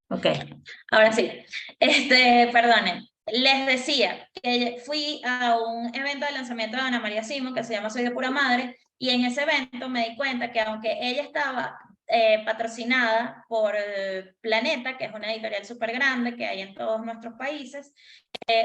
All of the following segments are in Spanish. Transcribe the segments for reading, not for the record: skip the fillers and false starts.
Ok, ahora sí. Perdonen. Les decía que fui a un evento de lanzamiento de Ana María Simo que se llama Soy de Pura Madre, y en ese evento me di cuenta que aunque ella estaba patrocinada por Planeta, que es una editorial súper grande que hay en todos nuestros países,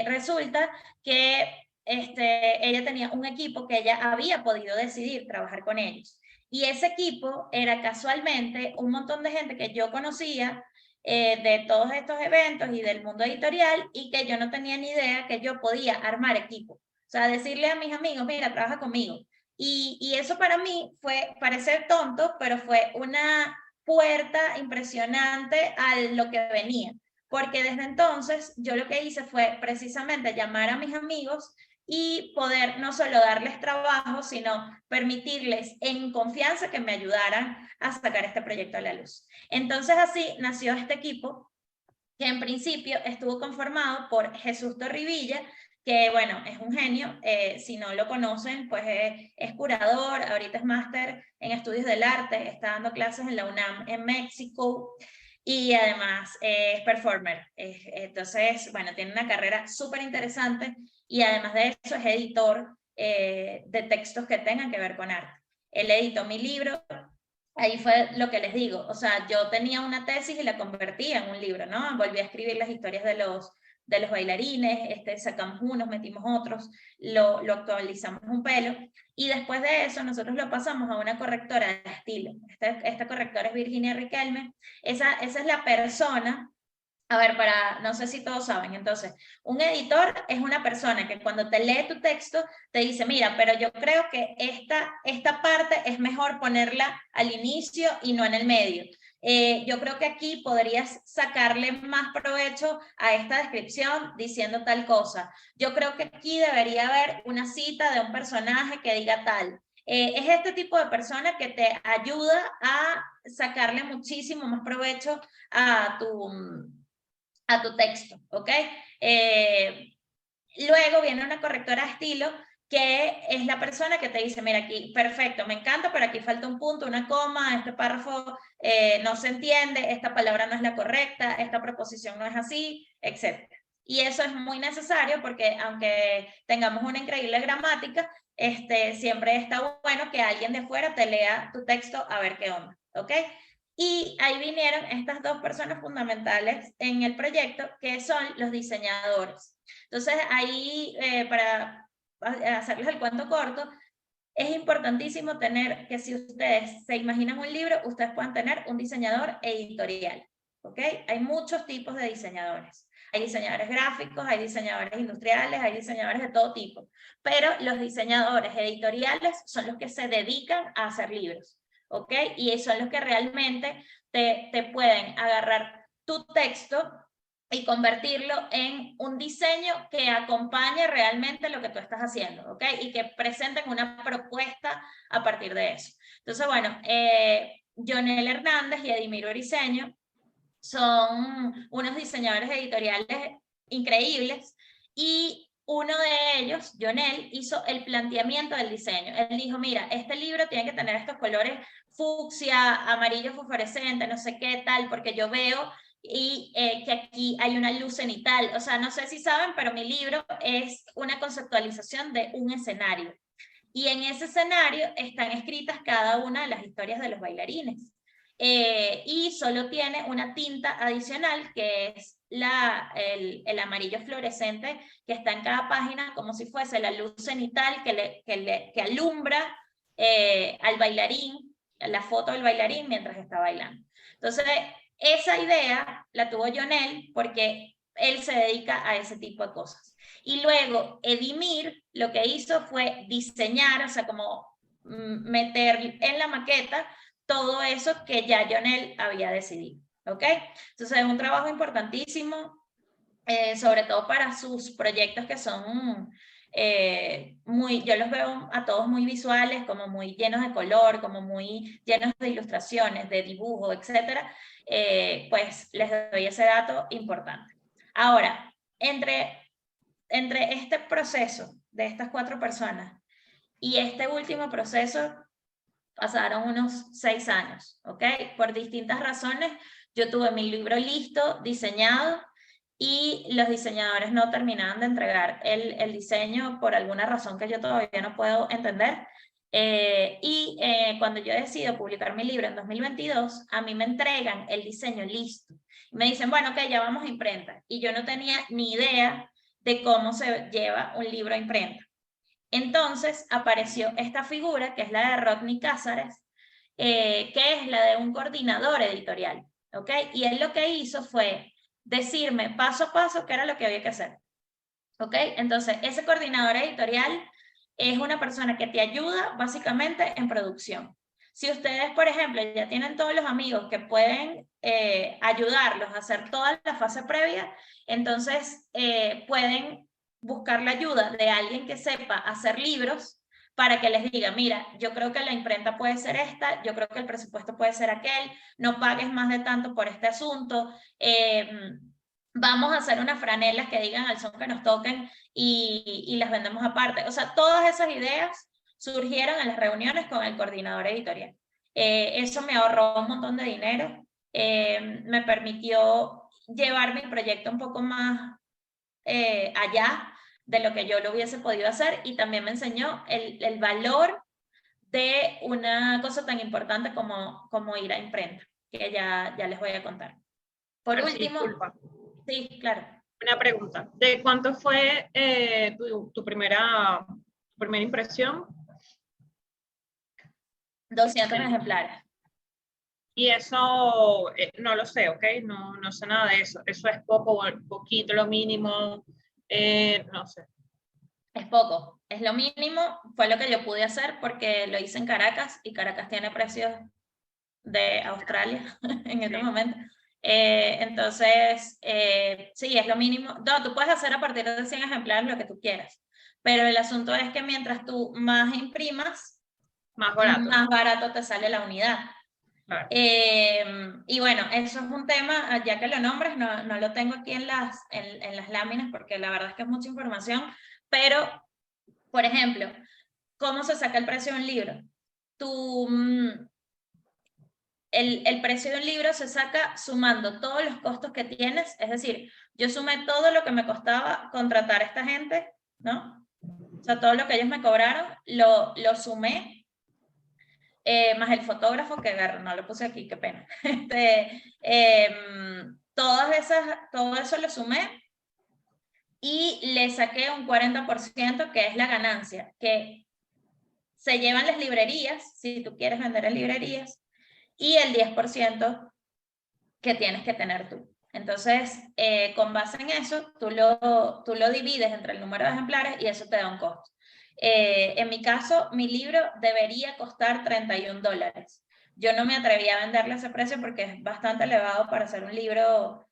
resulta que ella tenía un equipo que ella había podido decidir trabajar con ellos. Y ese equipo era casualmente un montón de gente que yo conocía de todos estos eventos y del mundo editorial, y que yo no tenía ni idea que yo podía armar equipo. O sea, decirle a mis amigos, mira, trabaja conmigo. Y eso para mí fue, parecer tonto, pero fue una puerta impresionante a lo que venía. Porque desde entonces yo lo que hice fue precisamente llamar a mis amigos y poder no solo darles trabajo, sino permitirles en confianza que me ayudaran a sacar este proyecto a la luz. Entonces así nació este equipo, que en principio estuvo conformado por Jesús Torrivilla, que bueno, es un genio. Si no lo conocen, pues es curador, ahorita es máster en estudios del arte, está dando clases en la UNAM en México, y además es performer. Entonces, bueno, tiene una carrera súper interesante, y además de eso es editor de textos que tengan que ver con arte. Él editó mi libro. Ahí fue lo que les digo, o sea, yo tenía una tesis y la convertí en un libro, ¿no? Volví a escribir las historias de los bailarines, sacamos unos, metimos otros, lo actualizamos un pelo, y después de eso nosotros lo pasamos a una correctora de estilo. Esta correctora es Virginia Riquelme. Esa es la persona. A ver, no sé si todos saben, entonces, un editor es una persona que cuando te lee tu texto te dice, mira, pero yo creo que esta parte es mejor ponerla al inicio y no en el medio. Yo creo que aquí podrías sacarle más provecho a esta descripción diciendo tal cosa. Yo creo que aquí debería haber una cita de un personaje que diga tal. Es este tipo de persona que te ayuda a sacarle muchísimo más provecho a tu texto, ¿ok? Eh, Luego viene una correctora de estilo, que es la persona que te dice, mira, aquí, perfecto, me encanta, pero aquí falta un punto, una coma, este párrafo no se entiende, esta palabra no es la correcta, esta preposición no es así, etc. Y eso es muy necesario porque aunque tengamos una increíble gramática, siempre está bueno que alguien de fuera te lea tu texto a ver qué onda, ¿ok? Y ahí vinieron estas dos personas fundamentales en el proyecto, que son los diseñadores. Entonces, ahí, para hacerles el cuento corto, es importantísimo tener que, si ustedes se imaginan un libro, ustedes puedan tener un diseñador editorial, ¿ok? Hay muchos tipos de diseñadores. Hay diseñadores gráficos, hay diseñadores industriales, hay diseñadores de todo tipo, pero los diseñadores editoriales son los que se dedican a hacer libros, ¿ok? Y son los que realmente te pueden agarrar tu texto y convertirlo en un diseño que acompañe realmente lo que tú estás haciendo, ¿ok? Y que presenten una propuesta a partir de eso. Entonces, bueno, Jonel Hernández y Edimiro Briceño son unos diseñadores editoriales increíbles, y uno de ellos, Jonel, hizo el planteamiento del diseño. Él dijo, mira, este libro tiene que tener estos colores fucsia, amarillo fosforescente, no sé qué tal, porque yo veo que aquí hay una luz cenital. O sea, no sé si saben, pero mi libro es una conceptualización de un escenario. Y en ese escenario están escritas cada una de las historias de los bailarines. Y solo tiene una tinta adicional, que es el amarillo fluorescente, que está en cada página como si fuese la luz cenital que alumbra al bailarín, la foto del bailarín mientras está bailando. Entonces, esa idea la tuvo Jonel porque él se dedica a ese tipo de cosas. Y luego Edimir lo que hizo fue diseñar, o sea, como meter en la maqueta todo eso que ya Jonel había decidido, ¿ok? Entonces es un trabajo importantísimo, sobre todo para sus proyectos que son yo los veo a todos muy visuales, como muy llenos de color, como muy llenos de ilustraciones, de dibujo, etcétera. Pues les doy ese dato importante. Ahora, entre este proceso de estas 4 personas y este último proceso, pasaron unos 6 años, ¿ok? Por distintas razones yo tuve mi libro listo, diseñado, y los diseñadores no terminaban de entregar el diseño por alguna razón que yo todavía no puedo entender. Cuando yo decido publicar mi libro en 2022, a mí me entregan el diseño listo. Me dicen, bueno, ok, ya vamos a imprenta. Y yo no tenía ni idea de cómo se lleva un libro a imprenta. Entonces apareció esta figura, que es la de Rodney Cázares, que es la de un coordinador editorial, ¿ok? Y él lo que hizo fue decirme paso a paso qué era lo que había que hacer, ¿ok? Entonces, ese coordinador editorial es una persona que te ayuda básicamente en producción. Si ustedes, por ejemplo, ya tienen todos los amigos que pueden ayudarlos a hacer toda la fase previa, entonces pueden buscar la ayuda de alguien que sepa hacer libros para que les diga, mira, yo creo que la imprenta puede ser esta, yo creo que el presupuesto puede ser aquel, no pagues más de tanto por este asunto, vamos a hacer unas franelas que digan al son que nos toquen y las vendemos aparte. O sea, todas esas ideas surgieron en las reuniones con el coordinador editorial. Eso me ahorró un montón de dinero, me permitió llevar mi proyecto un poco más allá de lo que yo lo hubiese podido hacer, y también me enseñó el valor de una cosa tan importante como ir a imprenta, que ya les voy a contar. Por Marci, último, disculpa. sí, claro. Una pregunta. ¿De cuánto fue tu primera impresión? 200 ejemplares. Y eso, no lo sé, ¿ok? No sé nada de eso. Eso es poco, poquito, lo mínimo, no sé. Es poco, es lo mínimo, fue lo que yo pude hacer porque lo hice en Caracas, y Caracas tiene precios de Australia en este momento. Entonces, sí, es lo mínimo. No, tú puedes hacer a partir de 100 ejemplares lo que tú quieras, pero el asunto es que mientras tú más imprimas, Más barato te sale la unidad. Claro. Y bueno, eso es un tema, ya que lo nombres, no lo tengo aquí en las láminas porque la verdad es que es mucha información, pero, por ejemplo, ¿cómo se saca el precio de un libro? El precio de un libro se saca sumando todos los costos que tienes, es decir, yo sumé todo lo que me costaba contratar a esta gente, ¿no? O sea, todo lo que ellos me cobraron, lo sumé, más el fotógrafo, que no lo puse aquí, qué pena. Todo eso lo sumé y le saqué un 40%, que es la ganancia, que se llevan las librerías, si tú quieres vender en librerías, y el 10% que tienes que tener tú. Entonces, con base en eso, tú lo divides entre el número de ejemplares y eso te da un costo. En mi caso, mi libro debería costar $31. Yo no me atreví a venderle ese precio porque es bastante elevado para hacer un libro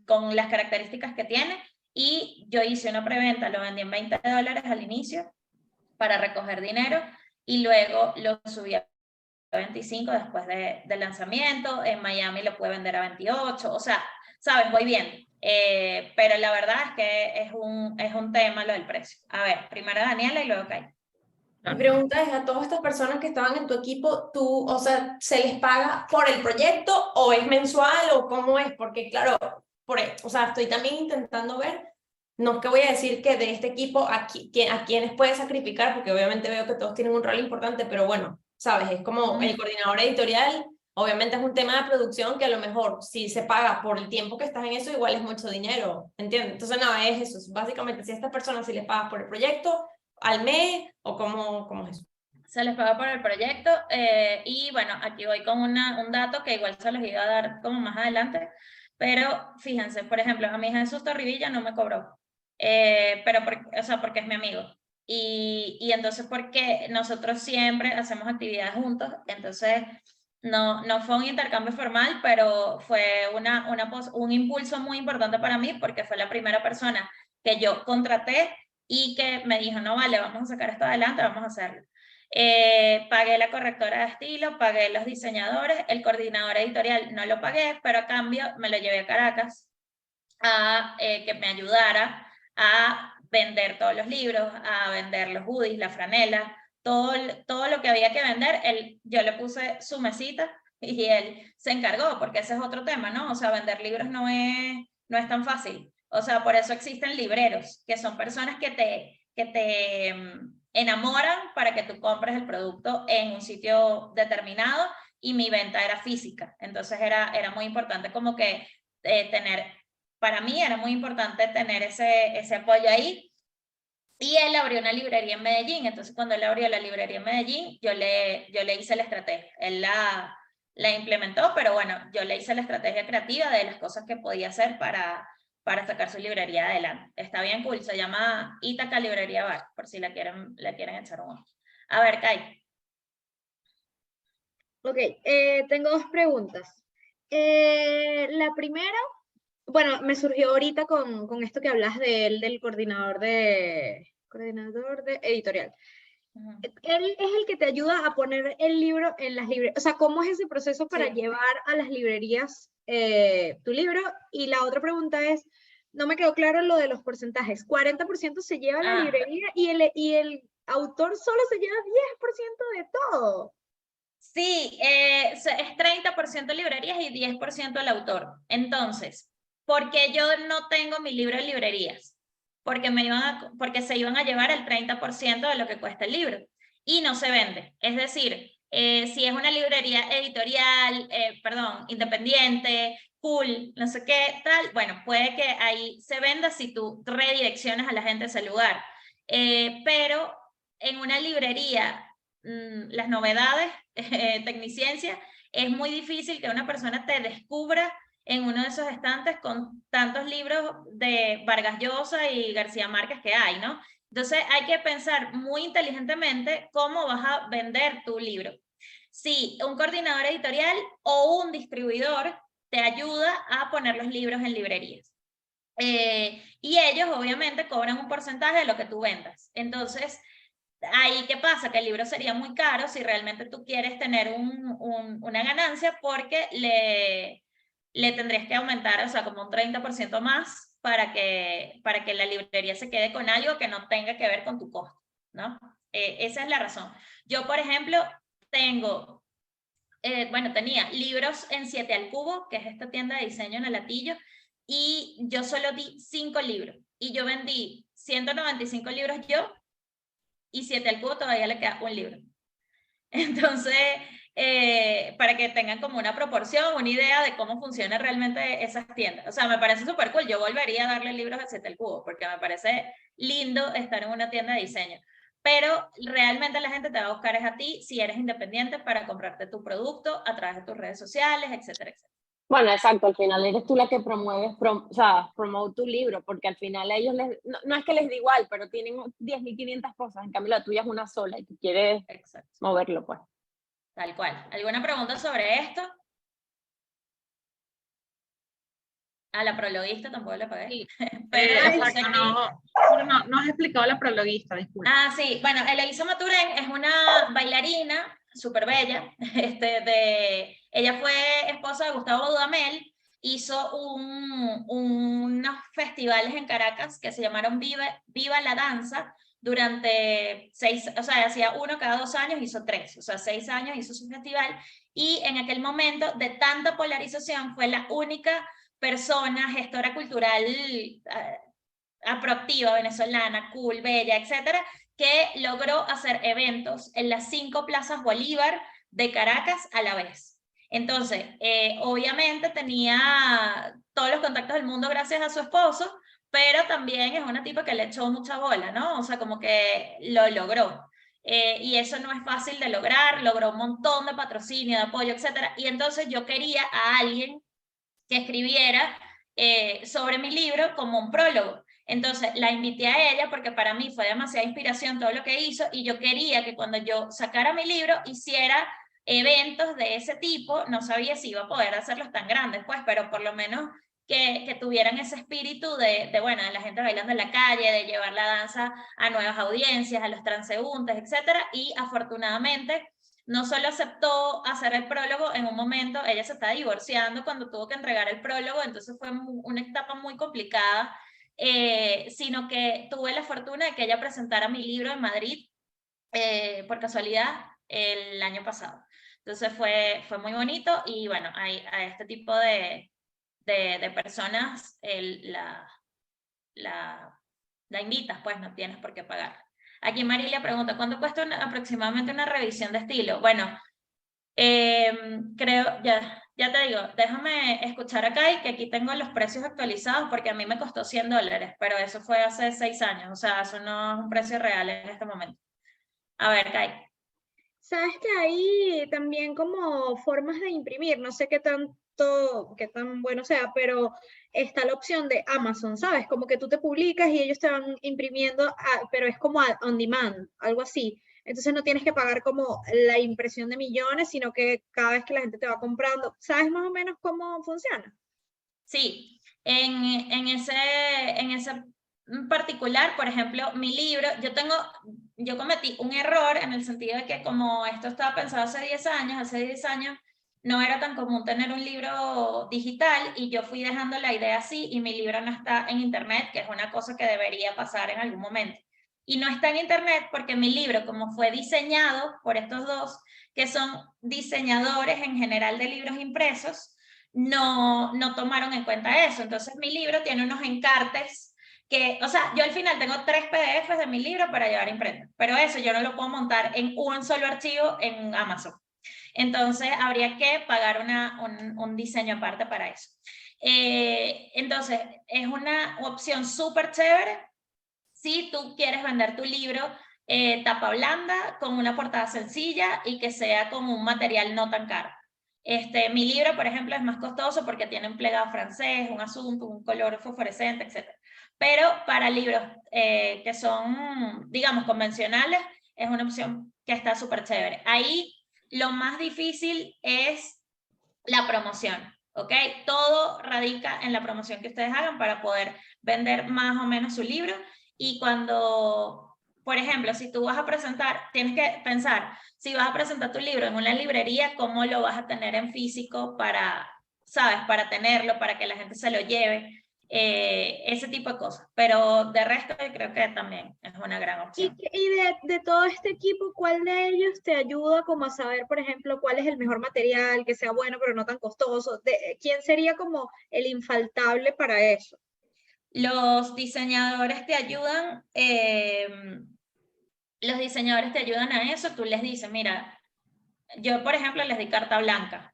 con las características que tiene, y yo hice una preventa, lo vendí en $20 al inicio para recoger dinero, y luego lo subí a 25 después del lanzamiento. En Miami lo puede vender a 28, o sea, sabes, voy bien. Pero la verdad es que es un tema lo del precio. A ver, primero Daniela y luego Kai. Mi pregunta es, a todas estas personas que estaban en tu equipo, tú, o sea, ¿se les paga por el proyecto o es mensual o cómo es? Porque claro, o sea, estoy también intentando ver, no es que voy a decir que de este equipo a quienes puedes sacrificar, porque obviamente veo que todos tienen un rol importante, pero bueno, sabes, es como el coordinador editorial, obviamente es un tema de producción que a lo mejor si se paga por el tiempo que estás en eso, igual es mucho dinero, ¿entiendes? Entonces no, es eso, básicamente si a estas personas si les pagas por el proyecto, al mes, o cómo es eso. Se les paga por el proyecto, y bueno, aquí voy con un dato que igual se los iba a dar como más adelante, pero fíjense, por ejemplo, a mí Jesús Torribilla no me cobró, pero porque es mi amigo, y entonces porque nosotros siempre hacemos actividades juntos, entonces no fue un intercambio formal, pero fue un impulso muy importante para mí, porque fue la primera persona que yo contraté y que me dijo, no vale, vamos a sacar esto adelante, vamos a hacerlo. Pagué la correctora de estilo, pagué los diseñadores, el coordinador editorial no lo pagué, pero a cambio me lo llevé a Caracas a que me ayudara a vender todos los libros, a vender los hoodies, la franela, todo lo que había que vender. Yo le puse su mesita y él se encargó, porque ese es otro tema, ¿no? O sea, vender libros no es tan fácil. O sea, por eso existen libreros, que son personas que te enamoran para que tú compres el producto en un sitio determinado, y mi venta era física. Entonces era muy importante como que para mí era muy importante tener ese apoyo ahí. Y él abrió una librería en Medellín. Entonces cuando él abrió la librería en Medellín, yo le hice la estrategia. Él la implementó, pero bueno, yo le hice la estrategia creativa de las cosas que podía hacer para sacar su librería adelante. Está bien cool, se llama Ítaca Librería Bar, por si la quieren echar un ojo. A ver, Kai. Ok, tengo dos preguntas. La primera, bueno, me surgió ahorita con esto que hablas del coordinador de editorial. Él es el que te ayuda a poner el libro en las librerías. O sea, ¿cómo es ese proceso para llevar a las librerías tu libro? Y la otra pregunta es, no me quedó claro lo de los porcentajes. 40% se lleva a la librería y el autor solo se lleva 10% de todo. Sí, es 30% librerías y 10% el autor. Entonces, ¿por qué yo no tengo mi libro en librerías? Porque se iban a llevar el 30% de lo que cuesta el libro y no se vende. Es decir, si es una librería editorial, independiente, cool, no sé qué, tal, bueno, puede que ahí se venda si tú redireccionas a la gente a ese lugar. Pero en una librería, las novedades, tecniciencia, es muy difícil que una persona te descubra en uno de esos estantes con tantos libros de Vargas Llosa y García Márquez que hay, ¿no? Entonces hay que pensar muy inteligentemente cómo vas a vender tu libro. Si un coordinador editorial o un distribuidor te ayuda a poner los libros en librerías. Y ellos obviamente cobran un porcentaje de lo que tú vendas. Entonces, ahí, ¿qué pasa? Que el libro sería muy caro si realmente tú quieres tener una ganancia, porque le tendrías que aumentar, o sea, como un 30% más para que la librería se quede con algo que no tenga que ver con tu costo, ¿no? Esa es la razón. Yo, por ejemplo, tenía libros en 7 al Cubo, que es esta tienda de diseño en el Latillo, y yo solo di 5 libros, y yo vendí 195 libros yo, y 7 al Cubo todavía le queda un libro. Entonces, para que tengan como una proporción, una idea de cómo funcionan realmente esas tiendas. O sea, me parece súper cool. Yo volvería a darle libros a 7 al Cubo, porque me parece lindo estar en una tienda de diseño. Pero realmente la gente te va a buscar es a ti, si eres independiente, para comprarte tu producto a través de tus redes sociales, etcétera, etcétera. Bueno, exacto, al final eres tú la que promueves, promote tu libro, porque al final a ellos no es que les dé igual, pero tienen 10.500 cosas, en cambio la tuya es una sola y tú quieres moverlo, pues. Tal cual. ¿Alguna pregunta sobre esto? A la prologuista tampoco le pagué. Sí. Pero Exacto, no has explicado la prologuista, disculpa. Sí, bueno, Eloísa Maturen es una bailarina súper bella. Ella fue esposa de Gustavo Dudamel, hizo unos festivales en Caracas que se llamaron Viva la Danza durante 6, o sea, hacía uno cada 2 años, hizo 3, o sea, 6 años hizo su festival, y en aquel momento de tanta polarización fue la única persona, gestora cultural proactiva, venezolana, cool, bella, etcétera, que logró hacer eventos en las 5 plazas Bolívar de Caracas a la vez. Entonces, obviamente tenía todos los contactos del mundo gracias a su esposo, pero también es una tipa que le echó mucha bola, ¿no? O sea, como que lo logró. Y eso no es fácil de lograr, logró un montón de patrocinio, de apoyo, etcétera. Y entonces yo quería a alguien que escribiera sobre mi libro como un prólogo. Entonces la invité a ella porque para mí fue demasiada inspiración todo lo que hizo, y yo quería que cuando yo sacara mi libro hiciera eventos de ese tipo. No sabía si iba a poder hacerlos tan grandes, pues, pero por lo menos que tuvieran ese espíritu de la gente bailando en la calle, de llevar la danza a nuevas audiencias, a los transeúntes, etcétera. Y afortunadamente no solo aceptó hacer el prólogo en un momento, ella se estaba divorciando cuando tuvo que entregar el prólogo, entonces fue una etapa muy complicada, sino que tuve la fortuna de que ella presentara mi libro en Madrid, por casualidad, el año pasado. Entonces fue muy bonito y bueno, a este tipo de personas la invitas, pues no tienes por qué pagar. Aquí Marilia pregunta, ¿cuánto cuesta aproximadamente una revisión de estilo? Bueno, creo, ya te digo, déjame escuchar acá y que aquí tengo los precios actualizados porque a mí me costó $100, pero eso fue hace 6 años, o sea, eso no es un precio real en este momento. A ver, Kai. Sabes que hay también como formas de imprimir, no sé qué tan bueno sea, pero está la opción de Amazon, ¿sabes? Como que tú te publicas y ellos te van imprimiendo, pero es como on demand, algo así. Entonces no tienes que pagar como la impresión de millones, sino que cada vez que la gente te va comprando, ¿sabes más o menos cómo funciona? Sí, en ese particular, por ejemplo, mi libro, yo cometí un error en el sentido de que como esto estaba pensado hace 10 años no era tan común tener un libro digital y yo fui dejando la idea así y mi libro no está en internet, que es una cosa que debería pasar en algún momento. Y no está en internet porque mi libro, como fue diseñado por estos dos, que son diseñadores en general de libros impresos, no tomaron en cuenta eso. Entonces mi libro tiene unos encartes que, o sea, yo al final tengo 3 PDFs de mi libro para llevar a imprenta, pero eso yo no lo puedo montar en un solo archivo en Amazon. Entonces habría que pagar un diseño aparte para eso. Entonces es una opción súper chévere si tú quieres vender tu libro tapa blanda, con una portada sencilla y que sea con un material no tan caro. Mi libro, por ejemplo, es más costoso porque tiene un plegado francés, un asunto, un color fosforescente, etc. Pero para libros que son, digamos, convencionales, es una opción que está súper chévere. Ahí lo más difícil es la promoción, ¿ok? Todo radica en la promoción que ustedes hagan para poder vender más o menos su libro. Y cuando, por ejemplo, si tú vas a presentar, tienes que pensar, si vas a presentar tu libro en una librería, ¿cómo lo vas a tener en físico para, sabes, para tenerlo, para que la gente se lo lleve? Ese tipo de cosas. Pero de resto, yo creo que también es una gran opción. Y de todo este equipo, ¿cuál de ellos te ayuda como a saber, por ejemplo, cuál es el mejor material, que sea bueno pero no tan costoso? ¿Quién sería como el infaltable para eso? Los diseñadores te ayudan, a eso, tú les dices, mira, yo por ejemplo les di carta blanca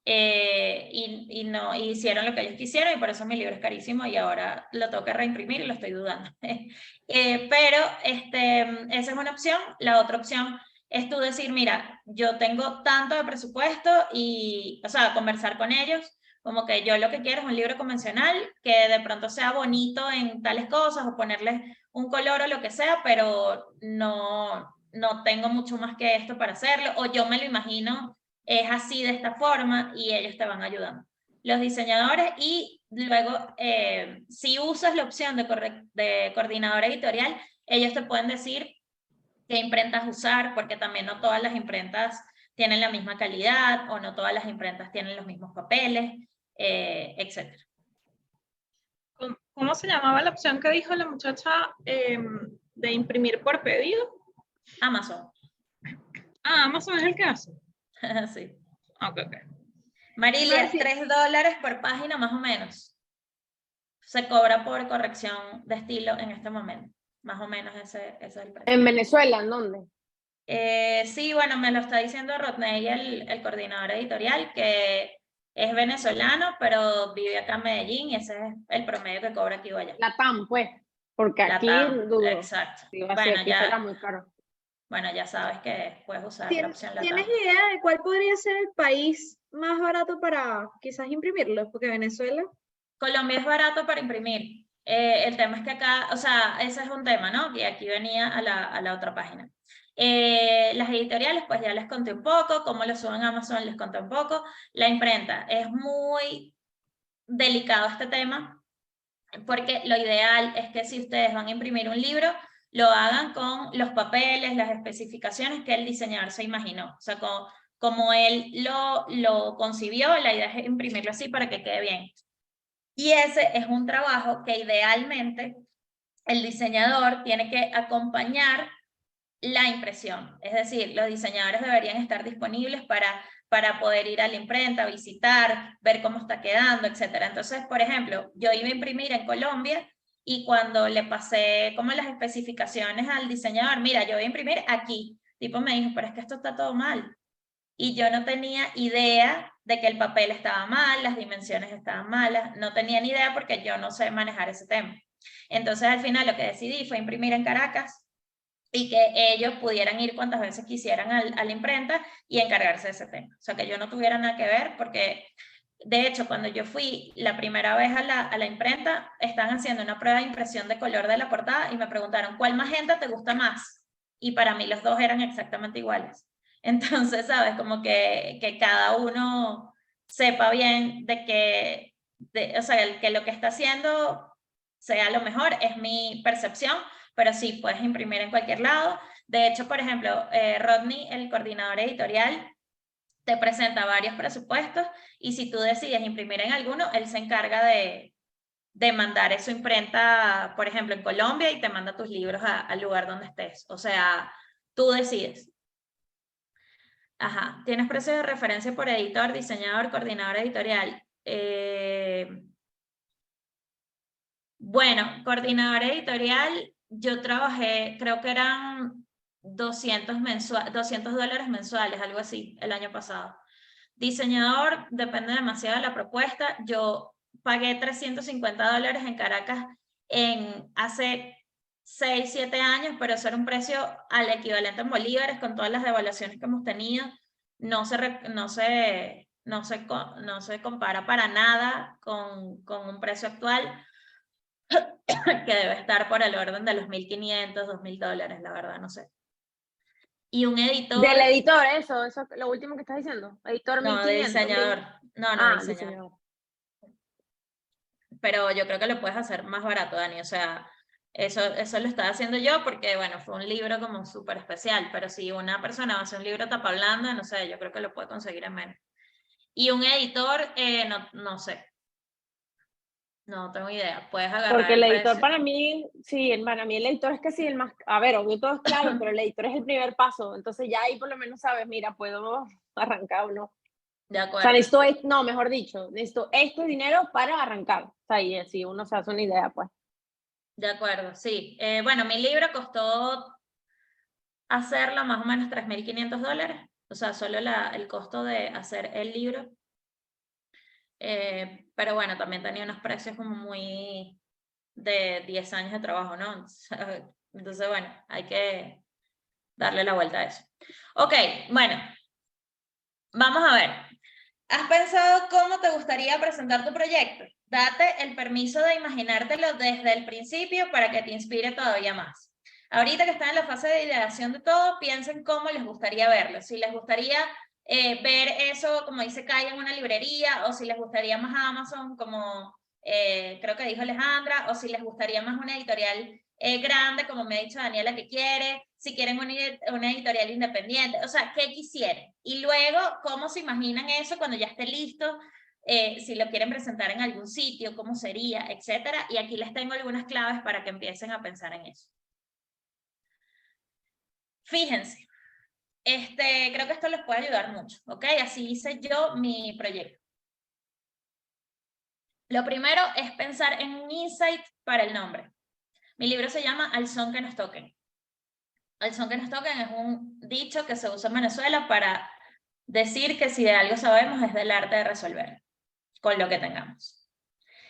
y no hicieron lo que ellos quisieron y por eso mi libro es carísimo y ahora lo tengo que reimprimir y lo estoy dudando. Pero esa es una opción. La otra opción es tú decir, mira, yo tengo tanto de presupuesto y, o sea, conversar con ellos, como que yo lo que quiero es un libro convencional, que de pronto sea bonito en tales cosas o ponerle un color o lo que sea, pero no tengo mucho más que esto para hacerlo, o yo me lo imagino es así de esta forma y ellos te van ayudando. Los diseñadores y luego si usas la opción de coordinador editorial, ellos te pueden decir qué imprentas usar, porque también no todas las imprentas tienen la misma calidad o no todas las imprentas tienen los mismos papeles, etc. ¿Cómo se llamaba la opción que dijo la muchacha de imprimir por pedido? Amazon. Ah, Amazon es el que hace. Sí. Ok. Marilia, $3 por página más o menos. Se cobra por corrección de estilo en este momento. Más o menos ese es el precio. ¿En Venezuela? ¿En dónde? Sí, bueno, me lo está diciendo Rodney, el coordinador editorial, que es venezolano, pero vive acá en Medellín y ese es el promedio que cobra aquí o allá. La TAM, pues, porque aquí TAM, dudo. exacto. Bueno, aquí será muy caro. Bueno, ya sabes que puedes usar la opción LATAM. ¿Tienes idea de cuál podría ser el país más barato para quizás imprimirlo? Porque Venezuela. Colombia es barato para imprimir. El tema es que acá, o sea, ese es un tema, ¿no? Y aquí venía a la otra página. Las editoriales, pues ya les conté un poco, cómo lo suben a Amazon les conté un poco. La imprenta, es muy delicado este tema, porque lo ideal es que si ustedes van a imprimir un libro, lo hagan con los papeles, las especificaciones que el diseñador se imaginó. O sea, como él lo concibió, la idea es imprimirlo así para que quede bien. Y ese es un trabajo que idealmente el diseñador tiene que acompañar la impresión. Es decir, los diseñadores deberían estar disponibles para para poder ir a la imprenta, visitar, ver cómo está quedando, etc. Entonces, por ejemplo, yo iba a imprimir en Colombia y cuando le pasé como las especificaciones al diseñador, mira, yo voy a imprimir aquí, tipo me dijo, pero es que esto está todo mal. Y yo no tenía idea de que el papel estaba mal, las dimensiones estaban malas, no tenía ni idea porque yo no sé manejar ese tema. Entonces al final lo que decidí fue imprimir en Caracas y que ellos pudieran ir cuantas veces quisieran a la imprenta y encargarse de ese tema. O sea, que yo no tuviera nada que ver porque, de hecho, cuando yo fui la primera vez a la imprenta, estaban haciendo una prueba de impresión de color de la portada y me preguntaron, ¿cuál magenta te gusta más? Y para mí los dos eran exactamente iguales. Entonces, ¿sabes? Como que cada uno sepa bien de que, o sea, que lo que está haciendo sea lo mejor, es mi percepción, pero sí, puedes imprimir en cualquier lado. De hecho, por ejemplo, Rodney, el coordinador editorial, te presenta varios presupuestos y si tú decides imprimir en alguno, él se encarga de mandar eso imprenta, por ejemplo, en Colombia y te manda tus libros al lugar donde estés. O sea, tú decides. Ajá, ¿tienes precios de referencia por editor, diseñador, coordinador editorial? Bueno, coordinador editorial, yo trabajé, creo que eran $200 mensuales, algo así, el año pasado. Diseñador, depende demasiado de la propuesta. Yo pagué $350 en Caracas hace 6, 7 años, pero eso era un precio al equivalente en bolívares con todas las devaluaciones que hemos tenido. No se compara para nada con un precio actual que debe estar por el orden de los $1.500, $2.000, la verdad, no sé. Y un editor... Del editor, eso lo último que estás diciendo. Editor no, 1.500. de diseñador. No, diseñador. Pero yo creo que lo puedes hacer más barato, Dani. O sea, eso lo estaba haciendo yo porque, bueno, fue un libro como súper especial. Pero si una persona va a hacer un libro tapa blanda, no sé, yo creo que lo puede conseguir en menos. Y un editor, no sé. No tengo idea. Puedes agarrar Porque el editor precio. para mí el editor es que sí, el más, a ver, obvio todo es clave, pero el editor es el primer paso, entonces ya ahí por lo menos sabes, mira, puedo arrancar o no. De O acuerdo. sea, necesito este dinero para arrancar. O sea, y así uno se hace una idea, pues. De acuerdo, sí. Bueno, mi libro costó hacerlo más o menos $3.500. O sea, solo el costo de hacer el libro. Pero bueno, también tenía unos precios como muy de 10 años de trabajo, ¿no? Entonces, bueno, hay que darle la vuelta a eso. Ok, bueno, vamos a ver. ¿Has pensado cómo te gustaría presentar tu proyecto? Date el permiso de imaginártelo desde el principio para que te inspire todavía más. Ahorita que están en la fase de ideación de todo, piensen cómo les gustaría verlo. Si les gustaría ver eso, como dice Kai, en una librería, o si les gustaría más Amazon, como creo que dijo Alejandra, o si les gustaría más una editorial grande, como me ha dicho Daniela que quiere, si quieren una editorial independiente, o sea, ¿qué quisieren? Y luego, ¿cómo se imaginan eso cuando ya esté listo? Si lo quieren presentar en algún sitio, cómo sería, etcétera. Y aquí les tengo algunas claves para que empiecen a pensar en eso. Fíjense, creo que esto les puede ayudar mucho, ¿ok? Así hice yo mi proyecto. Lo primero es pensar en un insight para el nombre. Mi libro se llama Al son que nos toquen. Al son que nos toquen es un dicho que se usa en Venezuela para decir que si de algo sabemos es del arte de resolver con lo que tengamos.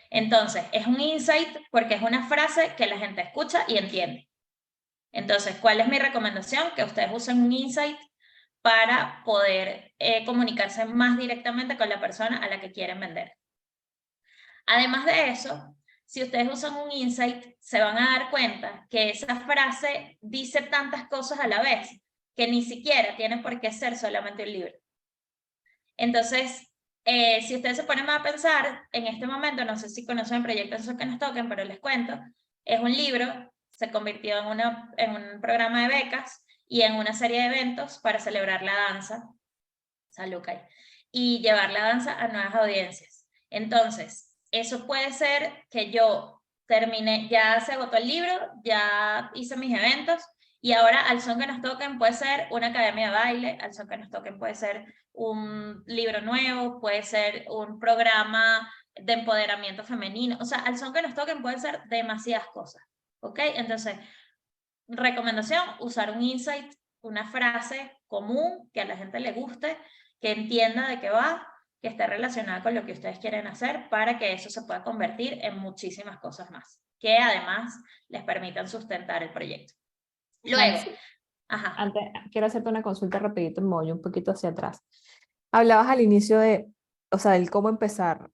Entonces, es un insight porque es una frase que la gente escucha y entiende. Entonces, ¿cuál es mi recomendación? Que ustedes usen un insight para poder comunicarse más directamente con la persona a la que quieren vender. Además de eso, si ustedes usan un insight, se van a dar cuenta que esa frase dice tantas cosas a la vez que ni siquiera tiene por qué ser solamente un libro. Entonces, si ustedes se ponen a pensar, en este momento, no sé si conocen el proyecto Eso que nos toquen, pero les cuento, es un libro, se convirtió en un programa de becas y en una serie de eventos para celebrar la danza, salud, Kai, y llevar la danza a nuevas audiencias. Entonces, eso puede ser que yo terminé, ya se agotó el libro, ya hice mis eventos Y ahora al son que nos toquen puede ser una academia de baile, al son que nos toquen puede ser un libro nuevo, puede ser un programa de empoderamiento femenino, o sea, al son que nos toquen pueden ser demasiadas cosas, ¿ok? Entonces, recomendación, usar un insight, una frase común que a la gente le guste, que entienda de qué va, que esté relacionada con lo que ustedes quieren hacer para que eso se pueda convertir en muchísimas cosas más, que además les permitan sustentar el proyecto. Luego, ajá. Antes, quiero hacerte una consulta rapidito, me voy un poquito hacia atrás. Hablabas al inicio de, o sea, del cómo empezar,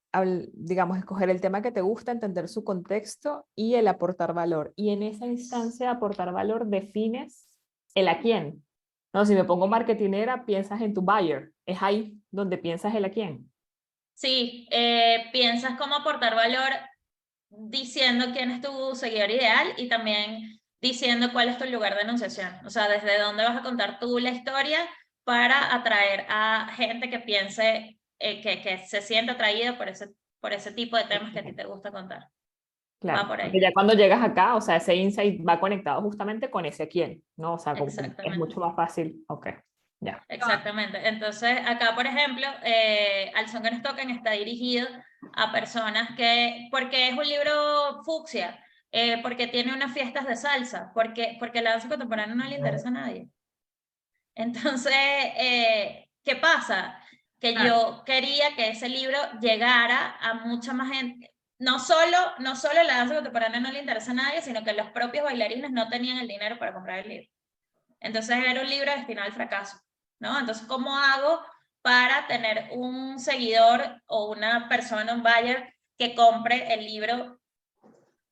digamos, escoger el tema que te gusta, entender su contexto y el aportar valor. Y en esa instancia de aportar valor defines el a quién. No, si me pongo marketinera, piensas en tu buyer. Es ahí donde piensas el a quién. Sí, piensas cómo aportar valor diciendo quién es tu seguidor ideal y también diciendo cuál es tu lugar de enunciación. O sea, desde dónde vas a contar tú la historia para atraer a gente que piense, que se sienta atraída por ese tipo de temas que a ti te gusta contar. Claro, Va por ahí. porque ya cuando llegas acá, o sea, ese insight va conectado justamente con ese a quién, ¿no? O sea, es mucho más fácil. Ok, ya. Exactamente. Entonces, acá, por ejemplo, Al son que nos toquen está dirigido a personas que, porque es un libro fucsia, porque tiene unas fiestas de salsa, porque la danza contemporánea no le interesa a nadie. Entonces, ¿qué pasa? Que yo quería que ese libro llegara a mucha más gente. No solo la danza contemporánea no le interesa a nadie, sino que los propios bailarines no tenían el dinero para comprar el libro. Entonces era un libro destinado al fracaso, ¿no? Entonces, ¿cómo hago para tener un seguidor o una persona, un buyer, que compre el libro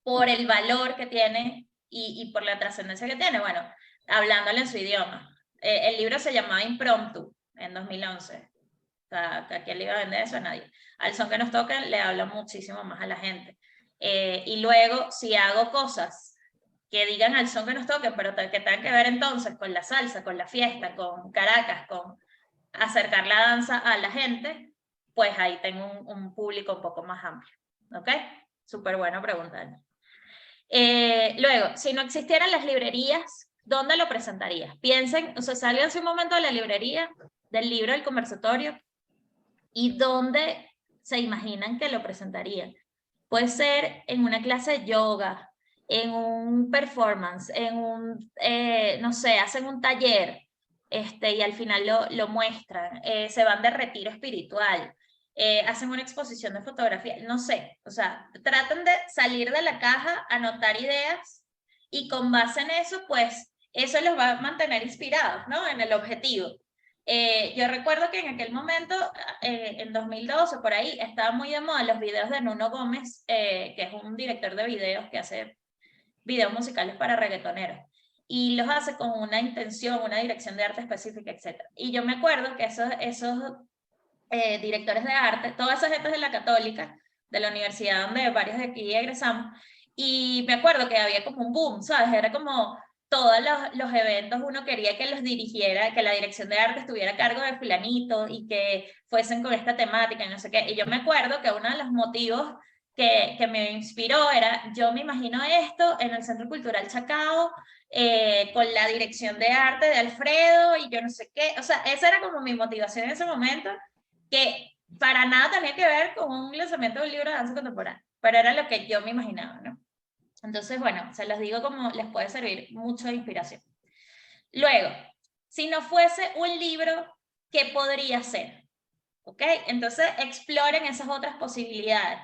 por el valor que tiene y por la trascendencia que tiene? Bueno, hablándole en su idioma. El libro se llamaba Impromptu en 2011. O sea, ¿a quién le iba a vender eso? A nadie. Al son que nos toquen le habla muchísimo más a la gente. Y luego, si hago cosas que digan al son que nos toquen, pero que tengan que ver entonces con la salsa, con la fiesta, con Caracas, con acercar la danza a la gente, pues ahí tengo un público un poco más amplio. ¿Ok? Súper bueno preguntar. Luego, si no existieran las librerías, ¿dónde lo presentarías? Piensen, o sea, sálganse un momento de la librería, del libro, del conversatorio, y dónde se imaginan que lo presentarían. Puede ser en una clase de yoga, en un performance, en un, no sé, hacen un taller, y al final lo muestran, se van de retiro espiritual, hacen una exposición de fotografía, no sé, o sea, tratan de salir de la caja, anotar ideas, y con base en eso, pues, eso los va a mantener inspirados, ¿no? En el objetivo. Yo recuerdo que en aquel momento, en 2012, por ahí, estaba muy de moda los videos de Nuno Gómez, que es un director de videos que hace videos musicales para reggaetoneros. Y los hace con una intención, una dirección de arte específica, etc. Y yo me acuerdo que esos directores de arte, todas esas gente de la Católica, de la universidad donde varios de aquí egresamos, y me acuerdo que había como un boom, ¿sabes? Era como todos los eventos uno quería que los dirigiera, que la dirección de arte estuviera a cargo de fulanito y que fuesen con esta temática y no sé qué. Y yo me acuerdo que uno de los motivos que me inspiró era, yo me imagino esto en el Centro Cultural Chacao, con la dirección de arte de Alfredo y yo no sé qué. O sea, esa era como mi motivación en ese momento, que para nada tenía que ver con un lanzamiento de un libro de danza contemporánea, pero era lo que yo me imaginaba, ¿no? Entonces, bueno, se los digo como les puede servir mucho de inspiración. Luego, si no fuese un libro, ¿qué podría ser? ¿Ok? Entonces, exploren esas otras posibilidades.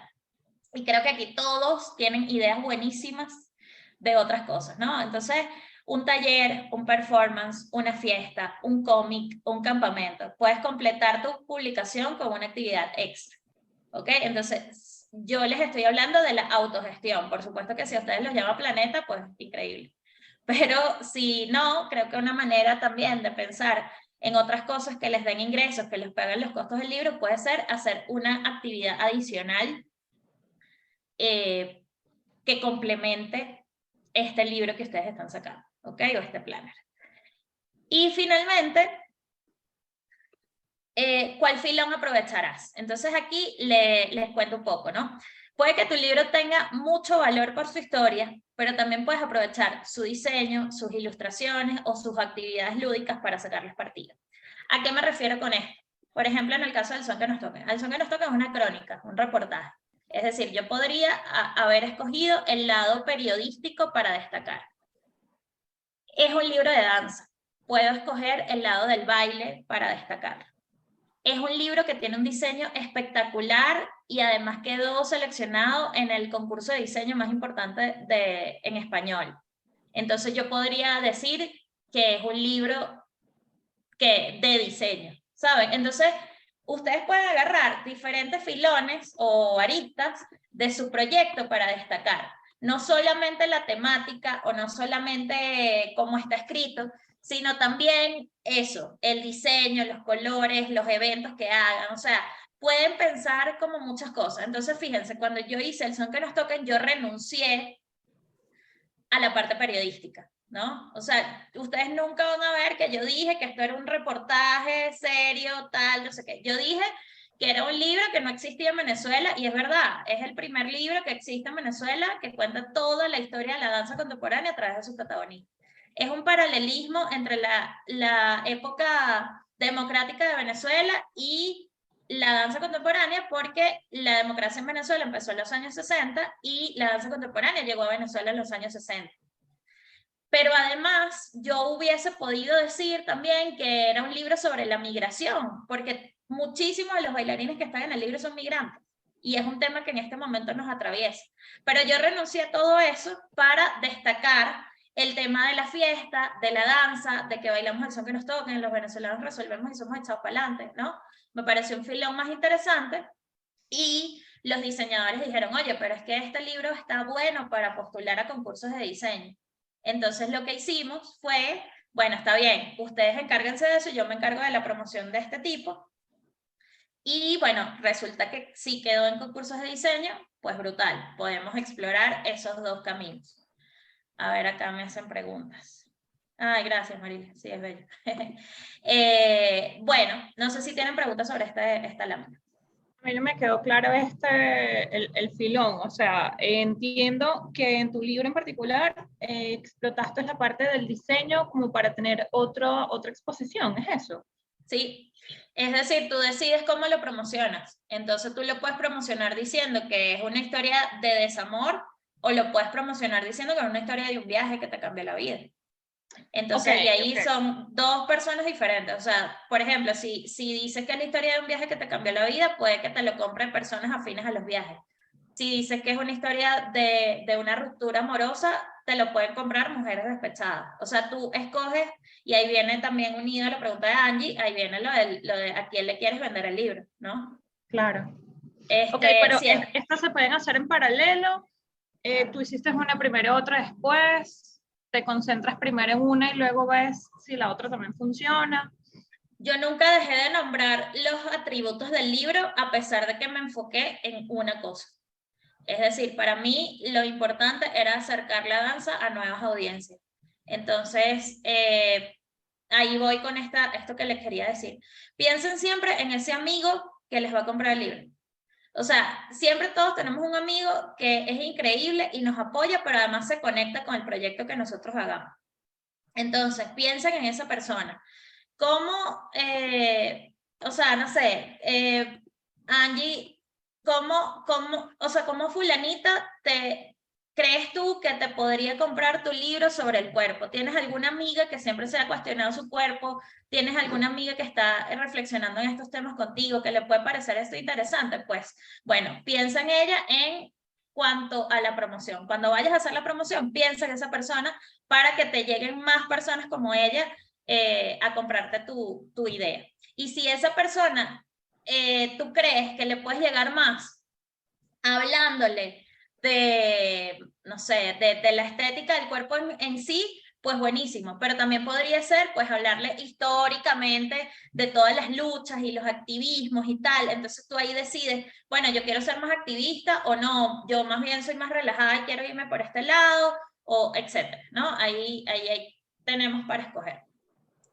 Y creo que aquí todos tienen ideas buenísimas de otras cosas, ¿no? Entonces, un taller, un performance, una fiesta, un cómic, un campamento. Puedes completar tu publicación con una actividad extra. ¿Ok? Entonces, yo les estoy hablando de la autogestión. Por supuesto que si a ustedes los llama Planeta, pues increíble. Pero si no, creo que una manera también de pensar en otras cosas que les den ingresos, que les paguen los costos del libro, puede ser hacer una actividad adicional que complemente este libro que ustedes están sacando, ¿ok? O este planner. Y finalmente, ¿cuál filón aprovecharás? Entonces aquí les cuento un poco, ¿no? Puede que tu libro tenga mucho valor por su historia, pero también puedes aprovechar su diseño, sus ilustraciones o sus actividades lúdicas para sacarles partido. ¿A qué me refiero con esto? Por ejemplo, en el caso del Son que nos toca. El Son que nos toca es una crónica, un reportaje. Es decir, yo podría haber escogido el lado periodístico para destacar. Es un libro de danza. Puedo escoger el lado del baile para destacar. Es un libro que tiene un diseño espectacular y además quedó seleccionado en el concurso de diseño más importante en español. Entonces yo podría decir que es un libro de diseño, ¿saben? Entonces ustedes pueden agarrar diferentes filones o aristas de su proyecto para destacar. No solamente la temática o no solamente cómo está escrito, sino también eso, el diseño, los colores, los eventos que hagan, o sea, pueden pensar como muchas cosas. Entonces, fíjense, cuando yo hice el Son que nos toquen, yo renuncié a la parte periodística, ¿no? O sea, ustedes nunca van a ver que yo dije que esto era un reportaje serio, tal, no sé qué. Yo dije que era un libro que no existía en Venezuela, y es verdad, es el primer libro que existe en Venezuela que cuenta toda la historia de la danza contemporánea a través de sus protagonistas. Es un paralelismo entre la época democrática de Venezuela y la danza contemporánea, porque la democracia en Venezuela empezó en los años 60 y la danza contemporánea llegó a Venezuela en los años 60. Pero además yo hubiese podido decir también que era un libro sobre la migración, porque muchísimos de los bailarines que están en el libro son migrantes, y es un tema que en este momento nos atraviesa. Pero yo renuncié a todo eso para destacar el tema de la fiesta, de la danza, de que bailamos el son que nos toquen, los venezolanos resolvemos y somos echados para adelante, ¿no? Me pareció un filón más interesante, y los diseñadores dijeron, oye, pero es que este libro está bueno para postular a concursos de diseño. Entonces lo que hicimos fue, bueno, está bien, ustedes encárguense de eso, yo me encargo de la promoción de este tipo. Y bueno, resulta que si quedó en concursos de diseño, pues brutal, podemos explorar esos dos caminos. A ver, acá me hacen preguntas. Ay, gracias, Marilia, sí, es bello. Bueno, no sé si tienen preguntas sobre esta lámina. A mí no me quedó claro el filón, o sea, entiendo que en tu libro en particular explotaste la parte del diseño como para tener otra exposición, ¿es eso? Sí, es decir, tú decides cómo lo promocionas. Entonces tú lo puedes promocionar diciendo que es una historia de desamor, o lo puedes promocionar diciendo que es una historia de un viaje que te cambia la vida. Entonces, y ahí son dos personas diferentes. O sea, por ejemplo, si dices que es la historia de un viaje que te cambió la vida, puede que te lo compren personas afines a los viajes. Si dices que es una historia de una ruptura amorosa, te lo pueden comprar mujeres despechadas. O sea, tú escoges, y ahí viene también unido a la pregunta de Angie, ahí viene lo de a quién le quieres vender el libro, ¿no? Claro. Ok, pero sí, estas se pueden hacer en paralelo. Tú hiciste una primero, otra después. Te concentras primero en una y luego ves si la otra también funciona. Yo nunca dejé de nombrar los atributos del libro, a pesar de que me enfoqué en una cosa. Es decir, para mí lo importante era acercar la danza a nuevas audiencias. Entonces, ahí voy con esto que les quería decir. Piensen siempre en ese amigo que les va a comprar el libro. O sea, siempre todos tenemos un amigo que es increíble y nos apoya, pero además se conecta con el proyecto que nosotros hagamos. Entonces, piensen en esa persona. ¿Cómo, o sea, no sé, Angie, ¿cómo fulanita crees tú que te podría comprar tu libro sobre el cuerpo? ¿Tienes alguna amiga que siempre se ha cuestionado su cuerpo? ¿Tienes alguna amiga que está reflexionando en estos temas contigo, que le puede parecer esto interesante? Pues, bueno, piensa en ella en cuanto a la promoción. Cuando vayas a hacer la promoción, piensa en esa persona para que te lleguen más personas como ella a comprarte tu idea. Y si esa persona tú crees que le puedes llegar más hablándole de, no sé, de la estética del cuerpo en sí, pues buenísimo, pero también podría ser, pues, hablarle históricamente de todas las luchas y los activismos y tal. Entonces tú ahí decides, bueno, yo quiero ser más activista o no, yo más bien soy más relajada y quiero irme por este lado, o etcétera, ¿no? Ahí tenemos para escoger.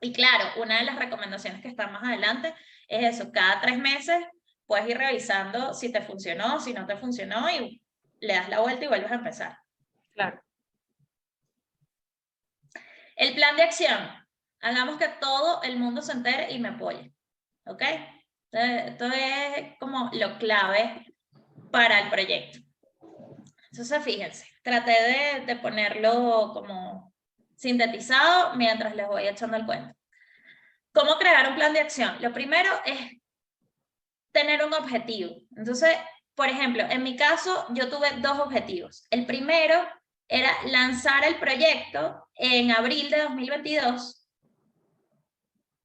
Y claro, una de las recomendaciones que están más adelante es eso, cada 3 meses puedes ir revisando si te funcionó, si no te funcionó, y le das la vuelta y vuelves a empezar. Claro. El plan de acción. Hagamos que todo el mundo se entere y me apoye. ¿Ok? Esto es como lo clave para el proyecto. Entonces, fíjense, traté de ponerlo como sintetizado mientras les voy echando el cuento. ¿Cómo crear un plan de acción? Lo primero es tener un objetivo. Entonces, por ejemplo, en mi caso, yo tuve 2 objetivos. El primero era lanzar el proyecto en abril de 2022.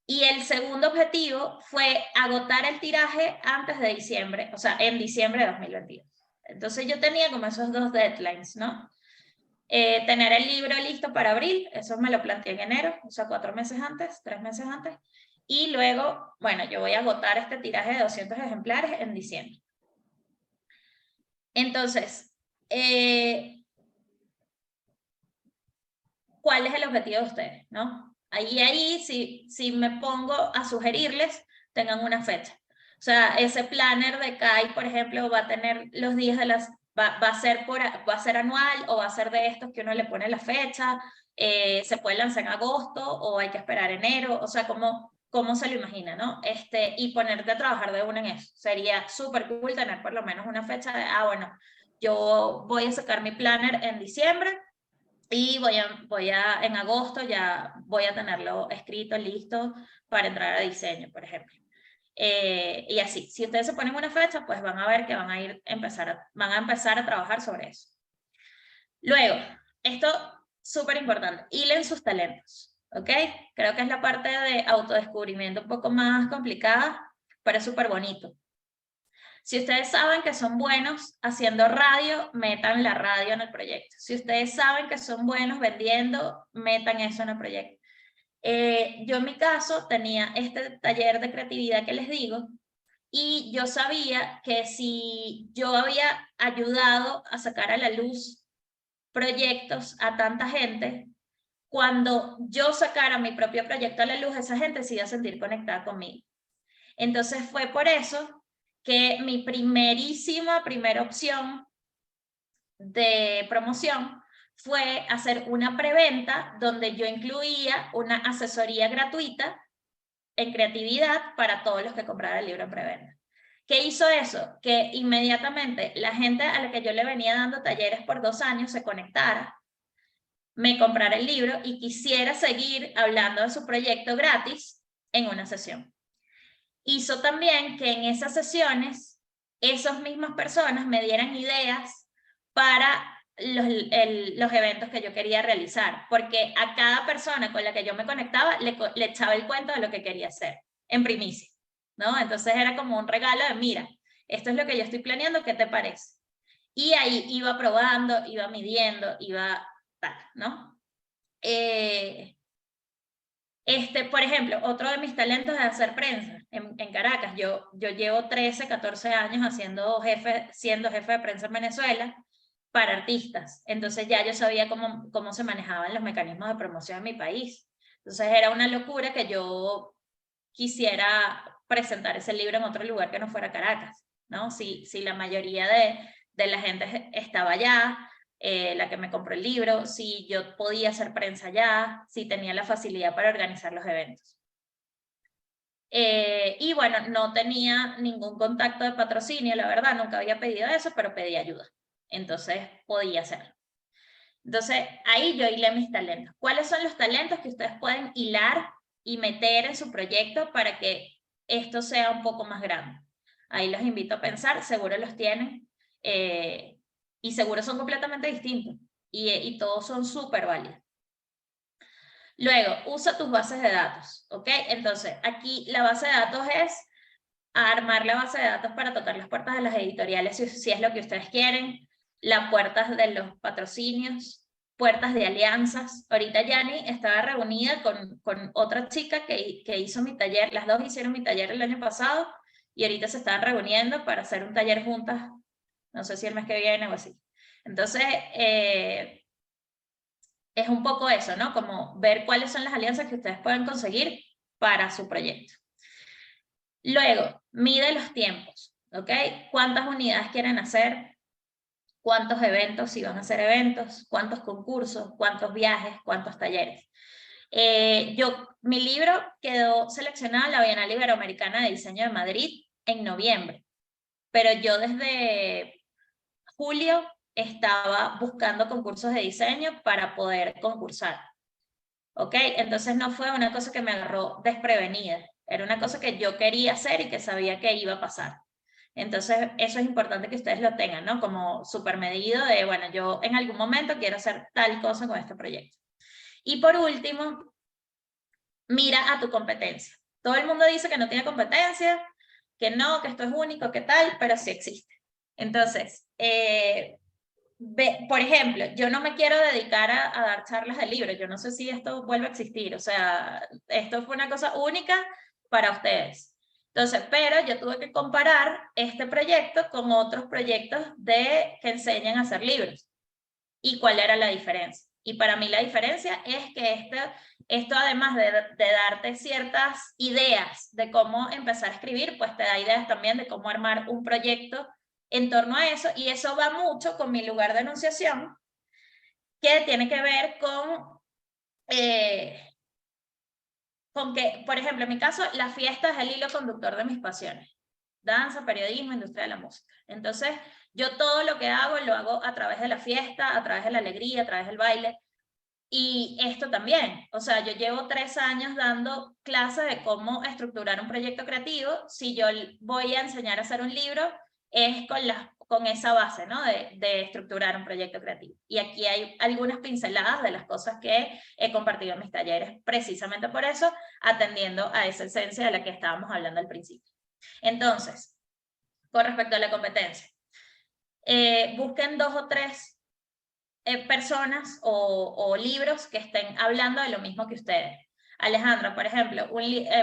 Y el segundo objetivo fue agotar el tiraje antes de diciembre, o sea, en diciembre de 2022. Entonces yo tenía como esos 2 deadlines, ¿no? Tener el libro listo para abril, eso me lo planteé en enero, o sea, 4 meses antes, 3 meses antes. Y luego, bueno, yo voy a agotar este tiraje de 200 ejemplares en diciembre. Entonces, ¿cuál es el objetivo de ustedes, no? Ahí si me pongo a sugerirles, tengan una fecha. O sea, ese planner de CAI, por ejemplo, va a tener los días de las... va a ser anual, o va a ser de estos que uno le pone la fecha, se puede lanzar en agosto o hay que esperar enero, o sea, ¿cómo se lo imagina, no? Y ponerte a trabajar de una en eso. Sería súper cool tener por lo menos una fecha de, bueno, yo voy a sacar mi planner en diciembre, y en agosto ya voy a tenerlo escrito, listo, para entrar a diseño, por ejemplo. Y así, si ustedes se ponen una fecha, pues van a ver que van a empezar a trabajar sobre eso. Luego, esto súper importante, hilen sus talentos, ¿ok? Creo que es la parte de autodescubrimiento un poco más complicada, pero es súper bonito. Si ustedes saben que son buenos haciendo radio, metan la radio en el proyecto. Si ustedes saben que son buenos vendiendo, metan eso en el proyecto. Yo en mi caso tenía este taller de creatividad que les digo, y yo sabía que si yo había ayudado a sacar a la luz proyectos a tanta gente, cuando yo sacara mi propio proyecto a la luz, esa gente se iba a sentir conectada conmigo. Entonces fue por eso que mi primera opción de promoción fue hacer una preventa donde yo incluía una asesoría gratuita en creatividad para todos los que compraran el libro en preventa. ¿Qué hizo eso? Que inmediatamente la gente a la que yo le venía dando talleres por 2 años se conectara, me comprara el libro y quisiera seguir hablando de su proyecto gratis en una sesión. Hizo también que en esas sesiones esas mismas personas me dieran ideas para los eventos que yo quería realizar, porque a cada persona con la que yo me conectaba le echaba el cuento de lo que quería hacer en primicia, ¿no? Entonces era como un regalo de, mira, esto es lo que yo estoy planeando, ¿qué te parece? Y ahí iba probando, iba midiendo, iba tal, ¿no? Por ejemplo, otro de mis talentos es hacer prensa en Caracas. Yo llevo 13, 14 años siendo jefe de prensa en Venezuela para artistas. Entonces ya yo sabía cómo se manejaban los mecanismos de promoción en mi país. Entonces era una locura que yo quisiera presentar ese libro en otro lugar que no fuera Caracas, ¿no? Si la mayoría de la gente estaba allá, la que me compró el libro, si yo podía hacer prensa allá, si tenía la facilidad para organizar los eventos. Y bueno, no tenía ningún contacto de patrocinio, la verdad, nunca había pedido eso, pero pedí ayuda. Entonces podía hacerlo. Entonces ahí yo hilé mis talentos. ¿Cuáles son los talentos que ustedes pueden hilar y meter en su proyecto para que esto sea un poco más grande? Ahí los invito a pensar, seguro los tienen. Y seguro son completamente distintos y todos son súper válidos. Luego, usa tus bases de datos, ¿ok? Entonces, aquí la base de datos es armar la base de datos para tocar las puertas de las editoriales si es lo que ustedes quieren, las puertas de los patrocinios, puertas de alianzas. Ahorita Yani estaba reunida con otra chica que hizo mi taller, las dos hicieron mi taller el año pasado y ahorita se están reuniendo para hacer un taller juntas. No sé si el mes que viene o así. Entonces, es un poco eso, ¿no? Como ver cuáles son las alianzas que ustedes pueden conseguir para su proyecto. Luego, mide los tiempos, ¿ok? ¿Cuántas unidades quieren hacer? ¿Cuántos eventos, si van a hacer eventos? ¿Cuántos concursos? ¿Cuántos viajes? ¿Cuántos talleres? Mi libro quedó seleccionado en la Bienal Iberoamericana de Diseño de Madrid en noviembre, pero yo desde julio estaba buscando concursos de diseño para poder concursar. ¿Ok? Entonces no fue una cosa que me agarró desprevenida, era una cosa que yo quería hacer y que sabía que iba a pasar. Entonces eso es importante que ustedes lo tengan, ¿no? Como súper medido de, bueno, yo en algún momento quiero hacer tal cosa con este proyecto. Y por último, mira a tu competencia. Todo el mundo dice que no tiene competencia, que no, que esto es único, que tal, pero sí existe. Entonces, por ejemplo, yo no me quiero dedicar a dar charlas de libros, yo no sé si esto vuelve a existir, o sea, esto fue una cosa única para ustedes. Entonces, pero yo tuve que comparar este proyecto con otros proyectos que enseñan a hacer libros. ¿Y cuál era la diferencia? Y para mí la diferencia es que esto además de darte ciertas ideas de cómo empezar a escribir, pues te da ideas también de cómo armar un proyecto en torno a eso, y eso va mucho con mi lugar de enunciación, que tiene que ver con que, por ejemplo, en mi caso, la fiesta es el hilo conductor de mis pasiones. Danza, periodismo, industria de la música. Entonces, yo todo lo que hago, lo hago a través de la fiesta, a través de la alegría, a través del baile. Y esto también, o sea, yo llevo 3 años dando clases de cómo estructurar un proyecto creativo. Si yo voy a enseñar a hacer un libro, es con esa base, ¿no? De estructurar un proyecto creativo. Y aquí hay algunas pinceladas de las cosas que he compartido en mis talleres, precisamente por eso, atendiendo a esa esencia de la que estábamos hablando al principio. Entonces, con respecto a la competencia, busquen 2 o 3 personas o libros que estén hablando de lo mismo que ustedes. Alejandra, por ejemplo,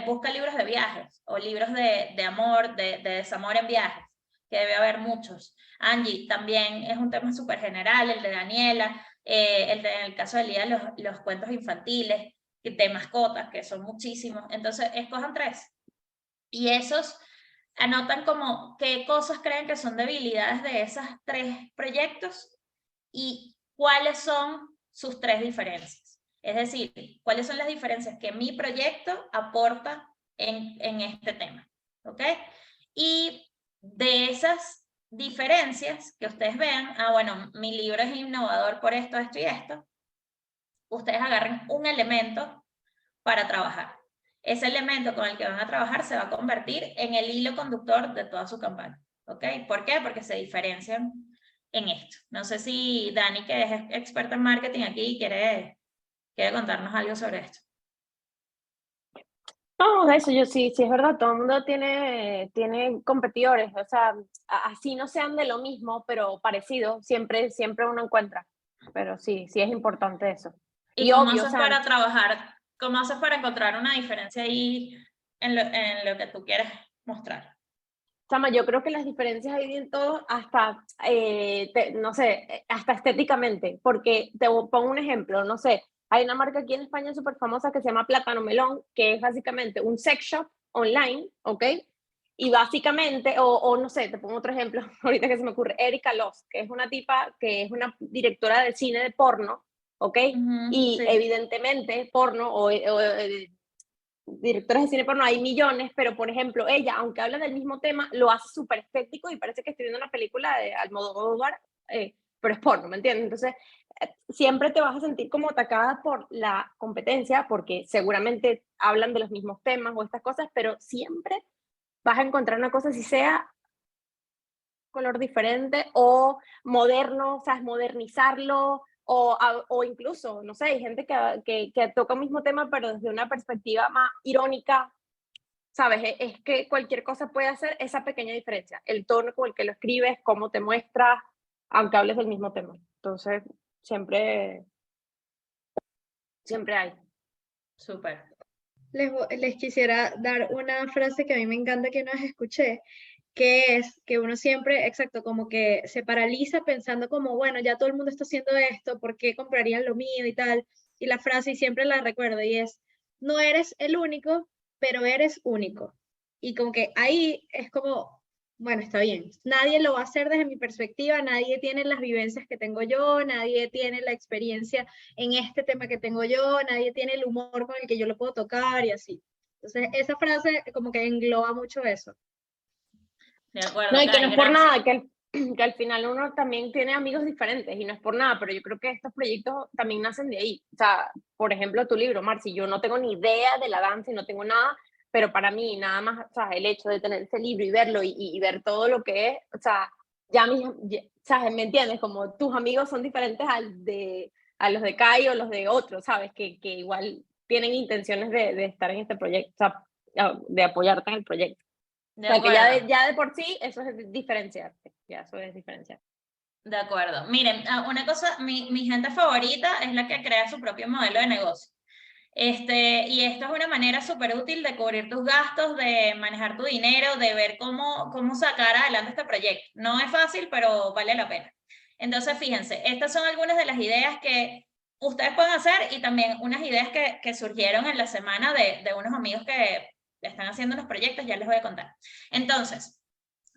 busca libros de viajes o libros de amor, de desamor en viajes, que debe haber muchos. Angie, también es un tema súper general, el de Daniela, en el caso de Lía, los cuentos infantiles, de mascotas, que son muchísimos. Entonces, escojan 3. Y esos anotan como qué cosas creen que son debilidades de esos 3 proyectos y cuáles son sus 3 diferencias. Es decir, cuáles son las diferencias que mi proyecto aporta en este tema. ¿Ok? Y de esas diferencias que ustedes vean, bueno, mi libro es innovador por esto, esto y esto, ustedes agarren un elemento para trabajar. Ese elemento con el que van a trabajar se va a convertir en el hilo conductor de toda su campaña. ¿Ok? ¿Por qué? Porque se diferencian en esto. No sé si Dani, que es experta en marketing aquí, quiere contarnos algo sobre esto. No, de eso yo sí es verdad, todo el mundo tiene competidores, o sea, así no sean de lo mismo, pero parecido, siempre uno encuentra, pero sí es importante eso. ¿Y cómo haces para trabajar? ¿Cómo haces para encontrar una diferencia ahí en lo que tú quieres mostrar? Chama, yo creo que las diferencias hay en todo, hasta, no sé, hasta estéticamente, porque te pongo un ejemplo, no sé, hay una marca aquí en España súper famosa que se llama Plátano Melón, que es básicamente un sex shop online, ¿ok? Y básicamente, o no sé, te pongo otro ejemplo, ahorita que se me ocurre, Erika Loss, que es una tipa, que es una directora de cine de porno, ¿ok? Y sí. evidentemente porno o directores de cine porno hay millones, pero por ejemplo ella, aunque habla del mismo tema, lo hace súper estético y parece que estoy viendo una película de Almodóvar, pero es porno, ¿me entiendes? Entonces siempre te vas a sentir como atacada por la competencia porque seguramente hablan de los mismos temas o estas cosas, pero siempre vas a encontrar una cosa, si sea color diferente o moderno, o sea, modernizarlo. O incluso, no sé, hay gente que toca el mismo tema, pero desde una perspectiva más irónica, ¿sabes? Es que cualquier cosa puede hacer esa pequeña diferencia. El tono con el que lo escribes, cómo te muestras, aunque hables del mismo tema. Entonces, siempre hay. Súper. Les quisiera dar una frase que a mí me encanta que una vez escuché, que es que uno siempre, exacto, como que se paraliza pensando como, bueno, ya todo el mundo está haciendo esto, ¿por qué comprarían lo mío y tal? Y la frase, y siempre la recuerdo, y es, no eres el único, pero eres único. Y como que ahí es como, bueno, está bien, nadie lo va a hacer desde mi perspectiva, nadie tiene las vivencias que tengo yo, nadie tiene la experiencia en este tema que tengo yo, nadie tiene el humor con el que yo lo puedo tocar y así. Entonces, esa frase como que engloba mucho eso. De acuerdo. No, y que no es por gracias. nada, que al final uno también tiene amigos diferentes y no es por nada, pero yo creo que estos proyectos también nacen de ahí. O sea, por ejemplo, tu libro, Marci, yo no tengo ni idea de la danza y no tengo nada, pero para mí nada más, o sea, el hecho de tener ese libro y verlo y ver todo lo que es, o sea, ¿sabes? ¿Me entiendes? Como tus amigos son diferentes a los de Kai o los de otros, ¿sabes? Que igual tienen intenciones de estar en este proyecto, o sea, de apoyarte en el proyecto. De O sea, que acuerdo. ya de por sí eso es diferenciarte, ya eso es diferenciar. De acuerdo. Miren, una cosa, mi gente favorita es la que crea su propio modelo de negocio. Y esto es una manera súper útil de cubrir tus gastos, de manejar tu dinero, de ver cómo sacar adelante este proyecto. No es fácil, pero vale la pena. Entonces, fíjense, estas son algunas de las ideas que ustedes pueden hacer y también unas ideas que surgieron en la semana de unos amigos que están haciendo unos proyectos, ya les voy a contar. Entonces,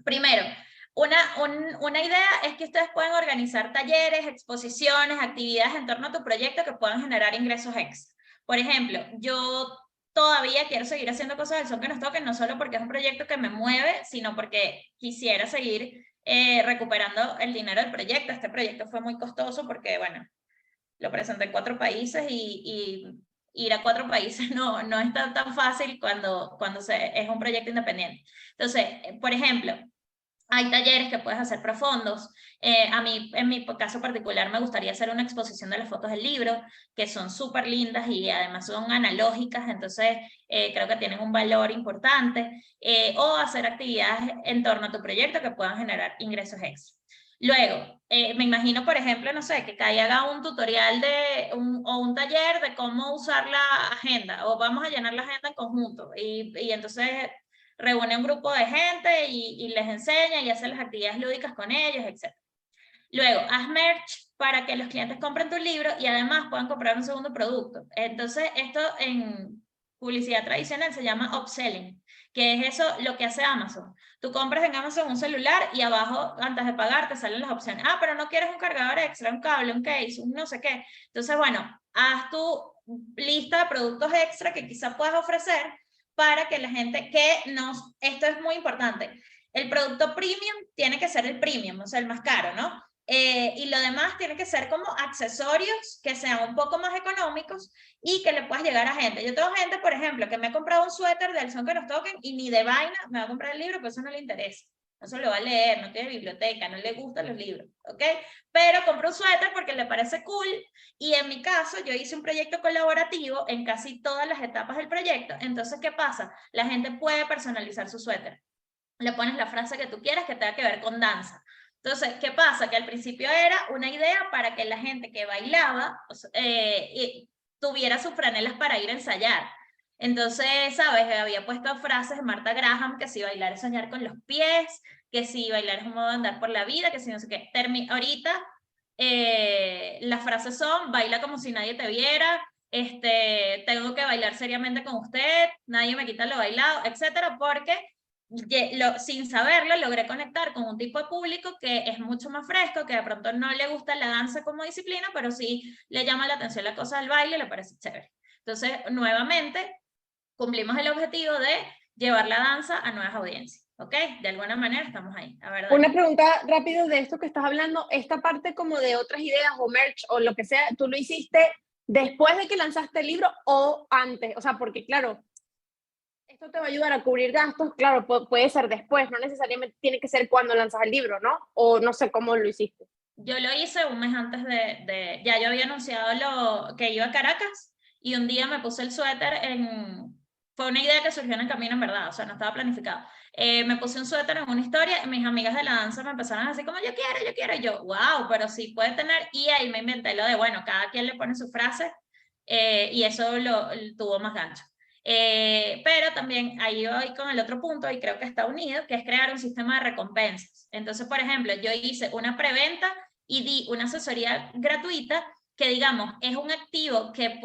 primero, una idea es que ustedes pueden organizar talleres, exposiciones, actividades en torno a tu proyecto que puedan generar ingresos extra. Por ejemplo, yo todavía quiero seguir haciendo cosas del Son que nos toquen, no solo porque es un proyecto que me mueve, sino porque quisiera seguir recuperando el dinero del proyecto. Este proyecto fue muy costoso porque, bueno, lo presenté en 4 países y ir a 4 países no es tan fácil cuando es un proyecto independiente. Entonces, por ejemplo, hay talleres que puedes hacer profundos. A mí, en mi caso particular, me gustaría hacer una exposición de las fotos del libro, que son súper lindas y además son analógicas, entonces creo que tienen un valor importante, o hacer actividades en torno a tu proyecto que puedan generar ingresos extra. Luego, me imagino, por ejemplo, no sé, que Kai haga un tutorial o un taller de cómo usar la agenda, o vamos a llenar la agenda en conjunto, y entonces reúne un grupo de gente y les enseña y hace las actividades lúdicas con ellos, etc. Luego, haz merch para que los clientes compren tu libro y además puedan comprar un segundo producto. Entonces, esto en publicidad tradicional se llama upselling, que es eso lo que hace Amazon. Tú compras en Amazon un celular y abajo, antes de pagar, te salen las opciones. Ah, pero no quieres un cargador extra, un cable, un case, un no sé qué. Entonces, bueno, haz tu lista de productos extra que quizá puedas ofrecer para que la gente esto es muy importante, el producto premium tiene que ser el premium, o sea, el más caro, ¿no? Y lo demás tiene que ser como accesorios que sean un poco más económicos y que le puedas llegar a gente. Yo tengo gente, por ejemplo, que me ha comprado un suéter del Son que nos toquen y ni de vaina me va a comprar el libro, porque eso no le interesa. No se lo va a leer, no tiene biblioteca, no le gustan los libros, ¿ok? Pero compró un suéter porque le parece cool y en mi caso yo hice un proyecto colaborativo en casi todas las etapas del proyecto. Entonces, ¿qué pasa? La gente puede personalizar su suéter. Le pones la frase que tú quieras que tenga que ver con danza. Entonces, ¿qué pasa? Que al principio era una idea para que la gente que bailaba tuviera sus franelas para ir a ensayar. Entonces, ¿sabes? Había puesto frases de Martha Graham, que si bailar es soñar con los pies, que si bailar es un modo de andar por la vida, que si no sé qué. Ahorita las frases son, baila como si nadie te viera, tengo que bailar seriamente con usted, nadie me quita lo bailado, etcétera, porque sin saberlo logré conectar con un tipo de público que es mucho más fresco, que de pronto no le gusta la danza como disciplina, pero sí le llama la atención la cosa del baile y le parece chévere. Entonces, nuevamente, cumplimos el objetivo de llevar la danza a nuevas audiencias, ¿ok? De alguna manera estamos ahí, la verdad. Una pregunta rápido de esto que estás hablando, esta parte como de otras ideas o merch o lo que sea, ¿tú lo hiciste después de que lanzaste el libro o antes? O sea, porque claro, esto te va a ayudar a cubrir gastos, claro, puede ser después, no necesariamente tiene que ser cuando lanzas el libro, ¿no? O no sé cómo lo hiciste. Yo lo hice un mes antes ya yo había anunciado que iba a Caracas y un día me puse el suéter fue una idea que surgió en el camino en verdad, o sea, no estaba planificado. Me puse un suéter en una historia y mis amigas de la danza me empezaron a decir como yo quiero, y yo, wow, pero sí puede tener, y ahí me inventé lo de, bueno, cada quien le pone su frase y eso tuvo más gancho. Pero también ahí voy con el otro punto y creo que está unido, que es crear un sistema de recompensas. Entonces, por ejemplo, yo hice una preventa y di una asesoría gratuita que, digamos, es un activo que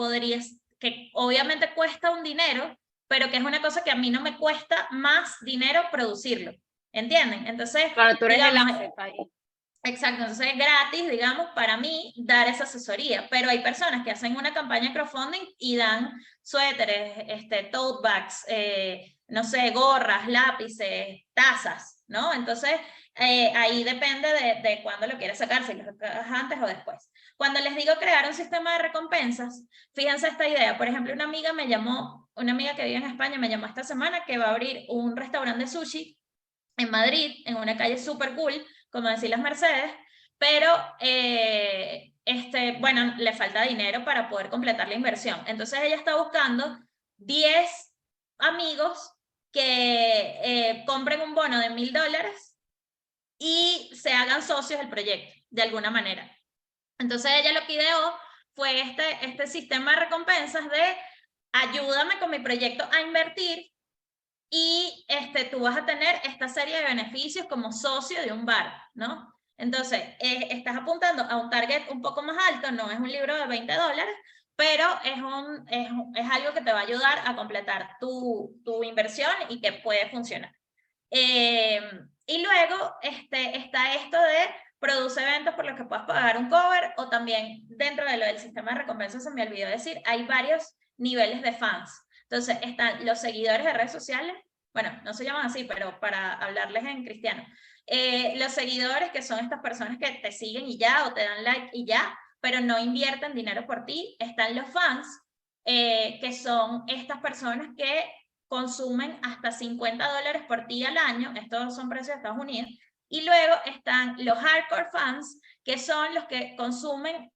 obviamente cuesta un dinero, pero que es una cosa que a mí no me cuesta más dinero producirlo, ¿entienden? Entonces, Claro, tú eres el digamos, asset ahí. exacto, entonces es gratis, digamos, para mí dar esa asesoría, pero hay personas que hacen una campaña de crowdfunding y dan suéteres, tote bags, no sé, gorras, lápices, tazas, ¿no? Entonces, ahí depende de cuándo lo quieres sacar, si lo sacas antes o después. Cuando les digo crear un sistema de recompensas, fíjense esta idea. Por ejemplo, una amiga que vive en España me llamó esta semana que va a abrir un restaurante de sushi en Madrid, en una calle súper cool, como decir las Mercedes, pero bueno, le falta dinero para poder completar la inversión. Entonces ella está buscando 10 amigos que compren un bono de $1.000 y se hagan socios del proyecto, de alguna manera. Entonces ella lo que ideó fue este sistema de recompensas de ayúdame con mi proyecto a invertir y tú vas a tener esta serie de beneficios como socio de un bar, ¿no? Entonces, estás apuntando a un target un poco más alto, no es un libro de $20, pero es algo que te va a ayudar a completar tu inversión y que puede funcionar. Y luego está esto de produce eventos por los que puedas pagar un cover, o también dentro de lo del sistema de recompensas, se me olvidó decir, hay varios niveles de fans. Entonces están los seguidores de redes sociales, bueno, no se llaman así, pero para hablarles en cristiano. Los seguidores, que son estas personas que te siguen y ya, o te dan like y ya, pero no invierten dinero por ti. Están los fans, que son estas personas que consumen hasta $50 por ti al año. Estos son precios de Estados Unidos. Y luego están los hardcore fans, que son los que consumen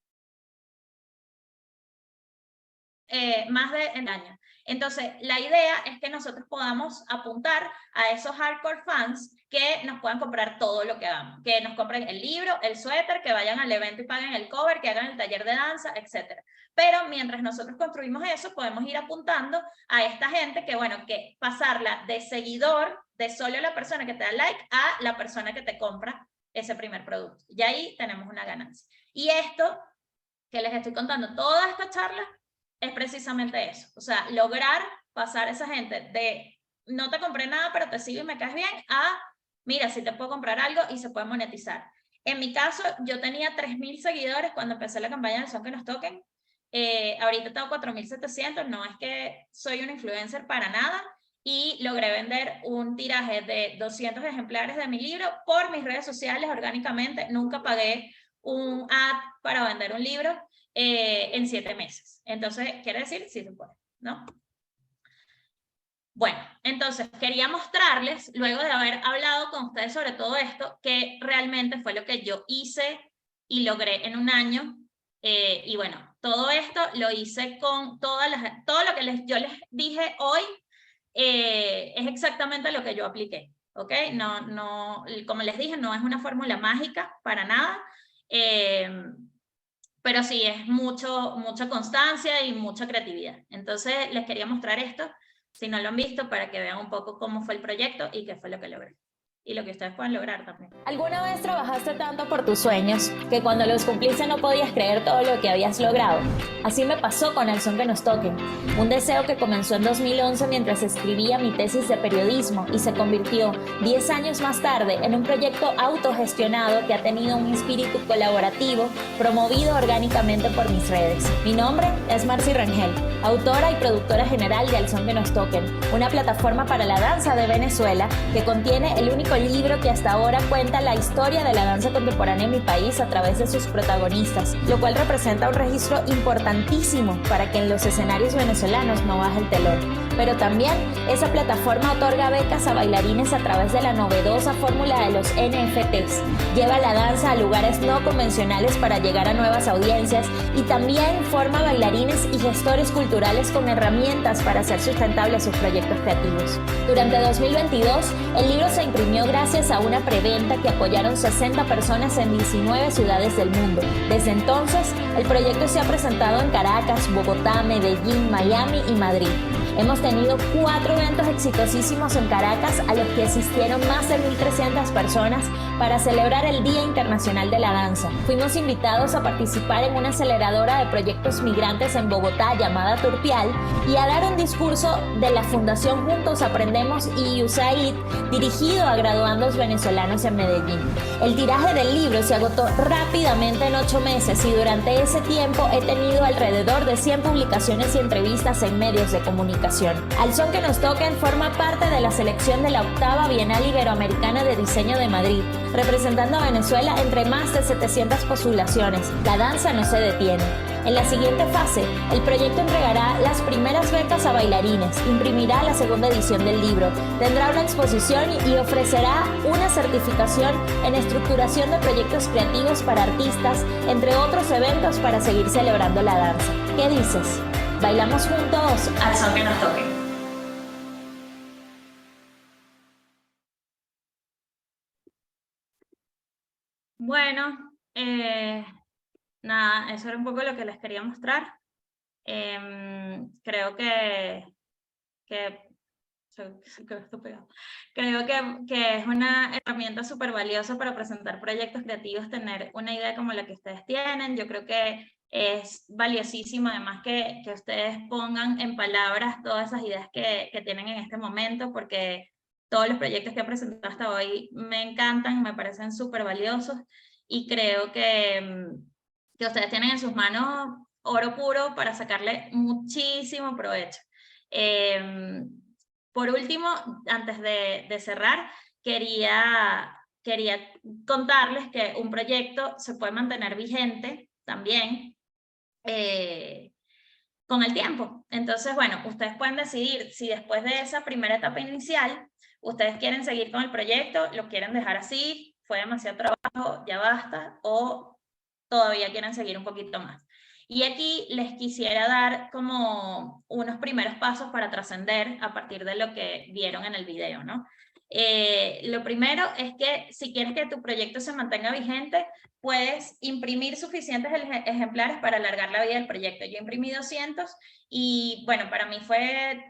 más de el año. Entonces, la idea es que nosotros podamos apuntar a esos hardcore fans que nos puedan comprar todo lo que hagamos, que nos compren el libro, el suéter, que vayan al evento y paguen el cover, que hagan el taller de danza, etc. Pero mientras nosotros construimos eso, podemos ir apuntando a esta gente que, bueno, que pasarla de seguidor, de solo la persona que te da like, a la persona que te compra ese primer producto. Y ahí tenemos una ganancia. Y esto que les estoy contando, toda esta charla, es precisamente eso, o sea, lograr pasar a esa gente de no te compré nada pero te sigo y me caes bien, a mira, si te puedo comprar algo y se puede monetizar. En mi caso, yo tenía 3.000 seguidores cuando empecé la campaña de Son que nos toquen, ahorita tengo 4.700, no es que soy una influencer para nada, y logré vender un tiraje de 200 ejemplares de mi libro por mis redes sociales orgánicamente. Nunca pagué un ad para vender un libro en 7 meses. Entonces, quiere decir, sí se puede, ¿no? Bueno, entonces quería mostrarles, luego de haber hablado con ustedes sobre todo esto, que realmente fue lo que yo hice y logré en un año. Y bueno, todo esto lo hice con todo lo que yo les dije hoy, es exactamente lo que yo apliqué, ¿ok? No, como les dije, no es una fórmula mágica para nada, pero sí es mucha constancia y mucha creatividad. Entonces les quería mostrar esto, si no lo han visto, para que vean un poco cómo fue el proyecto y qué fue lo que logré. Y lo que ustedes pueden lograr también. ¿Alguna vez trabajaste tanto por tus sueños que cuando los cumpliste no podías creer todo lo que habías logrado? Así me pasó con El Son que nos toquen, un deseo que comenzó en 2011 mientras escribía mi tesis de periodismo y se convirtió 10 años más tarde en un proyecto autogestionado que ha tenido un espíritu colaborativo promovido orgánicamente por mis redes. Mi nombre es Marcy Rangel, autora y productora general de El Son que nos toquen, una plataforma para la danza de Venezuela que contiene el único libro que hasta ahora cuenta la historia de la danza contemporánea en mi país a través de sus protagonistas, lo cual representa un registro importantísimo para que en los escenarios venezolanos no baje el telón. Pero también esa plataforma otorga becas a bailarines a través de la novedosa fórmula de los NFTs, lleva la danza a lugares no convencionales para llegar a nuevas audiencias y también forma bailarines y gestores culturales con herramientas para hacer sustentables sus proyectos creativos. Durante 2022, el libro se imprimió gracias a una preventa que apoyaron 60 personas en 19 ciudades del mundo. Desde entonces, el proyecto se ha presentado en Caracas, Bogotá, Medellín, Miami y Madrid. Hemos tenido 4 eventos exitosísimos en Caracas a los que asistieron más de 1.300 personas para celebrar el Día Internacional de la Danza. Fuimos invitados a participar en una aceleradora de proyectos migrantes en Bogotá llamada Turpial y a dar un discurso de la Fundación Juntos Aprendemos y USAID dirigido a graduandos venezolanos en Medellín. El tiraje del libro se agotó rápidamente en 8 meses y durante ese tiempo he tenido alrededor de 100 publicaciones y entrevistas en medios de comunicación. Al Son que nos toquen forma parte de la selección de la 8ª Bienal Iberoamericana de Diseño de Madrid, representando a Venezuela entre más de 700 postulaciones. La danza no se detiene. En la siguiente fase, el proyecto entregará las primeras becas a bailarines, imprimirá la 2ª edición del libro, tendrá una exposición y ofrecerá una certificación en estructuración de proyectos creativos para artistas, entre otros eventos para seguir celebrando la danza. ¿Qué dices? ¿Bailamos juntos Al son que nos toque. Bueno, nada, eso era un poco lo que les quería mostrar. Creo que es una herramienta súper valiosa para presentar proyectos creativos, tener una idea como la que ustedes tienen. Yo creo que es valiosísimo además que ustedes pongan en palabras todas esas ideas que tienen en este momento, porque todos los proyectos que he presentado hasta hoy me encantan, me parecen súper valiosos y creo que ustedes tienen en sus manos oro puro para sacarle muchísimo provecho. Por último, antes de cerrar, quería contarles que un proyecto se puede mantener vigente también con el tiempo. Entonces, bueno, ustedes pueden decidir si después de esa primera etapa inicial, ustedes quieren seguir con el proyecto, lo quieren dejar así, fue demasiado trabajo, ya basta, o todavía quieren seguir un poquito más. Y aquí les quisiera dar como unos primeros pasos para trascender a partir de lo que vieron en el video, ¿no? Lo primero es que si quieres que tu proyecto se mantenga vigente, puedes imprimir suficientes ejemplares para alargar la vida del proyecto. Yo imprimí 200 y bueno, para mí fue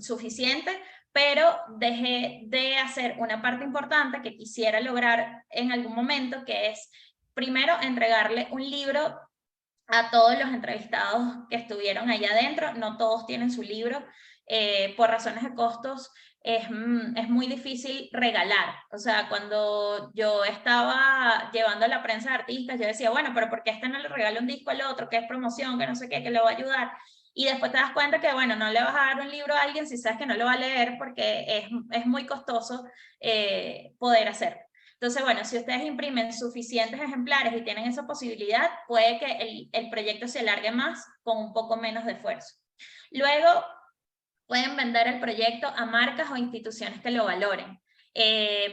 suficiente, pero dejé de hacer una parte importante que quisiera lograr en algún momento, que es primero entregarle un libro a todos los entrevistados que estuvieron allá adentro. No todos tienen su libro, por razones de costos es muy difícil regalar. O sea, cuando yo estaba llevando a la prensa de artistas, yo decía, bueno, pero ¿por qué este no le regala un disco al otro, que es promoción, que no sé qué, que le va a ayudar? Y después te das cuenta que, bueno, no le vas a dar un libro a alguien si sabes que no lo va a leer, porque es muy costoso poder hacerlo. Entonces, bueno, si ustedes imprimen suficientes ejemplares y tienen esa posibilidad, puede que el proyecto se alargue más con un poco menos de esfuerzo. Luego, pueden vender el proyecto a marcas o instituciones que lo valoren.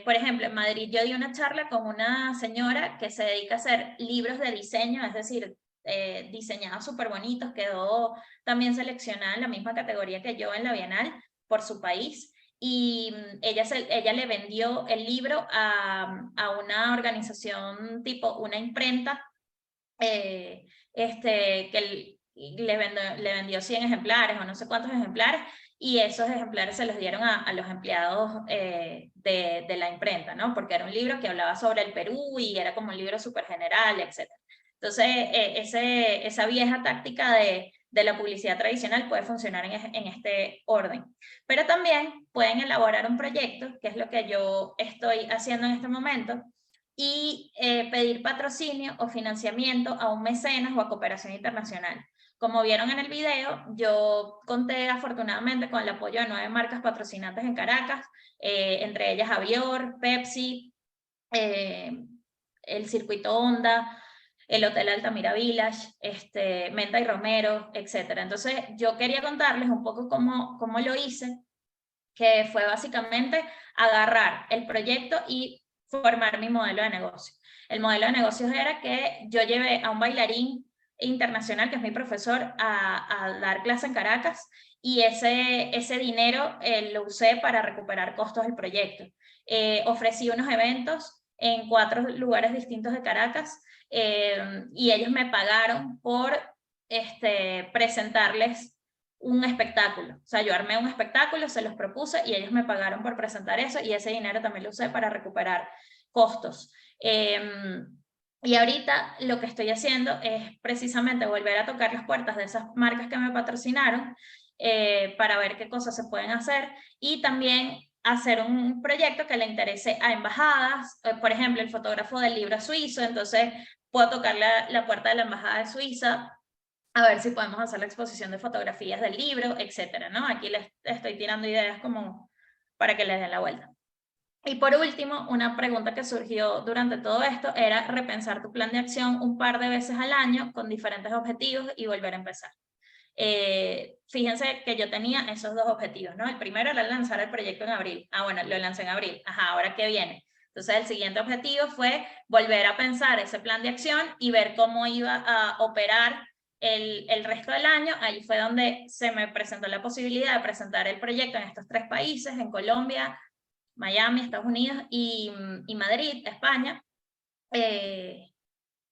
Por ejemplo, en Madrid yo di una charla con una señora que se dedica a hacer libros de diseño, es decir, diseñados súper bonitos, quedó también seleccionada en la misma categoría que yo en la Bienal por su país. Y ella le vendió el libro a una organización tipo una imprenta que le vendió 100 ejemplares o no sé cuántos ejemplares, y esos ejemplares se los dieron a los empleados de la imprenta, ¿no? Porque era un libro que hablaba sobre el Perú y era como un libro súper general, etc. Entonces, esa vieja táctica de la publicidad tradicional puede funcionar en este orden. Pero también pueden elaborar un proyecto, que es lo que yo estoy haciendo en este momento, y pedir patrocinio o financiamiento a un mecenas o a cooperación internacional. Como vieron en el video, yo conté afortunadamente con el apoyo de 9 marcas patrocinantes en Caracas, entre ellas Avior, Pepsi, el Circuito Honda, el Hotel Altamira Village, Menta y Romero, etc. Entonces yo quería contarles un poco cómo lo hice, que fue básicamente agarrar el proyecto y formar mi modelo de negocio. El modelo de negocios era que yo llevé a un bailarín internacional, que es mi profesor, a dar clase en Caracas, y ese dinero lo usé para recuperar costos del proyecto. Ofrecí unos eventos en 4 lugares distintos de Caracas, y ellos me pagaron por presentarles un espectáculo. O sea, yo armé un espectáculo, se los propuse y ellos me pagaron por presentar eso y ese dinero también lo usé para recuperar costos. Y ahorita lo que estoy haciendo es precisamente volver a tocar las puertas de esas marcas que me patrocinaron para ver qué cosas se pueden hacer y también hacer un proyecto que le interese a embajadas, por ejemplo, el fotógrafo del libro suizo, entonces puedo tocar la puerta de la embajada de Suiza a ver si podemos hacer la exposición de fotografías del libro, etcétera, ¿no? Aquí les estoy tirando ideas como para que les den la vuelta. Y por último, una pregunta que surgió durante todo esto era repensar tu plan de acción un par de veces al año con diferentes objetivos y volver a empezar. Fíjense que yo tenía esos dos objetivos, ¿no? El primero era lanzar el proyecto en abril. Ah, bueno, lo lancé en abril. Ajá, ¿ahora qué viene? Entonces el siguiente objetivo fue volver a pensar ese plan de acción y ver cómo iba a operar el resto del año. Ahí fue donde se me presentó la posibilidad de presentar el proyecto en estos 3 países, en Colombia, Miami, Estados Unidos y Madrid, España.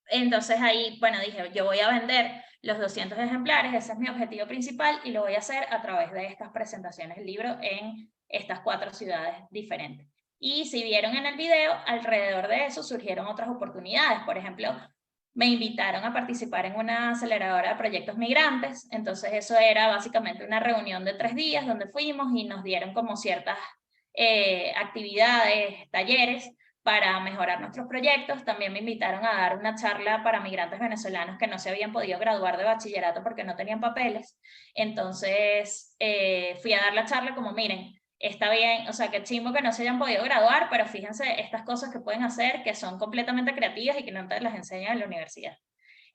Entonces ahí, bueno, dije, yo voy a vender los 200 ejemplares, ese es mi objetivo principal y lo voy a hacer a través de estas presentaciones del libro en estas 4 ciudades diferentes. Y si vieron en el video, alrededor de eso surgieron otras oportunidades. Por ejemplo, me invitaron a participar en una aceleradora de proyectos migrantes, entonces eso era básicamente una reunión de 3 días donde fuimos y nos dieron como ciertas actividades, talleres para mejorar nuestros proyectos. También me invitaron a dar una charla para migrantes venezolanos que no se habían podido graduar de bachillerato porque no tenían papeles. Entonces fui a dar la charla como, miren, está bien, o sea, qué chimbo que no se hayan podido graduar, pero fíjense estas cosas que pueden hacer que son completamente creativas y que no te las enseñan en la universidad.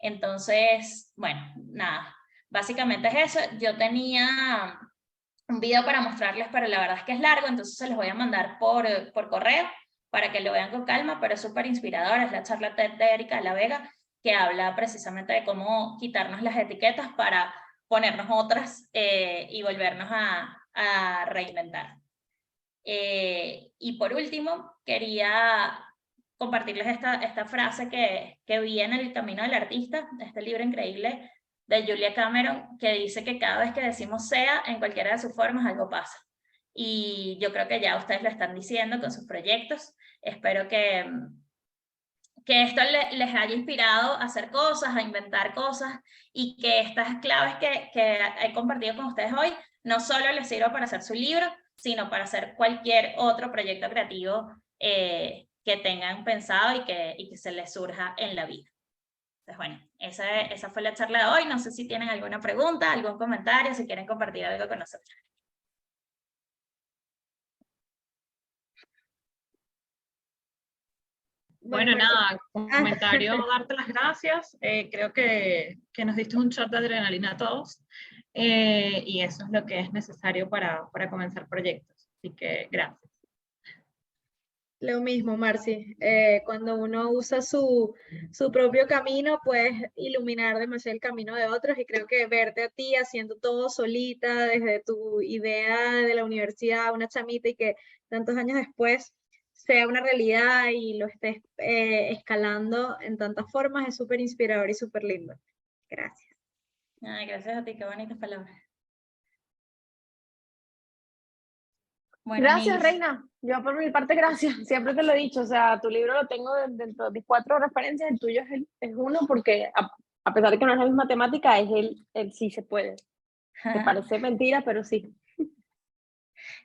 Entonces, bueno, nada, básicamente es eso. Yo tenía un video para mostrarles, pero la verdad es que es largo, entonces se los voy a mandar por correo para que lo vean con calma, pero es súper inspirador. Es la charla TED de Erika de la Vega, que habla precisamente de cómo quitarnos las etiquetas para ponernos otras y volvernos a reinventar. Y por último, quería compartirles esta frase que vi en El Camino del Artista, este libro increíble de Julia Cameron, que dice que cada vez que decimos sea, en cualquiera de sus formas, algo pasa. Y yo creo que ya ustedes lo están diciendo con sus proyectos. Espero que esto les haya inspirado a hacer cosas, a inventar cosas, y que estas claves que he compartido con ustedes hoy no solo les sirva para hacer su libro, sino para hacer cualquier otro proyecto creativo que tengan pensado y que se les surja en la vida. Entonces, bueno, esa fue la charla de hoy. No sé si tienen alguna pregunta, algún comentario, si quieren compartir algo con nosotros. Bueno, nada, como comentario, darte las gracias. Creo que nos diste un shot de adrenalina a todos y eso es lo que es necesario para comenzar proyectos. Así que gracias. Lo mismo, Marci. Cuando uno usa su propio camino, puedes iluminar demasiado el camino de otros, y creo que verte a ti haciendo todo solita desde tu idea de la universidad, una chamita, y que tantos años después sea una realidad y lo estés escalando en tantas formas, es súper inspirador y súper lindo. Gracias. Ay, gracias a ti, qué bonitas palabras. Bueno, gracias, Miss. Reina. Yo por mi parte, gracias. Siempre te lo he dicho, o sea, tu libro lo tengo dentro de mis 4 referencias, el tuyo es uno, porque a pesar de que no es la misma temática, es el sí se puede. Me parece mentira, pero sí.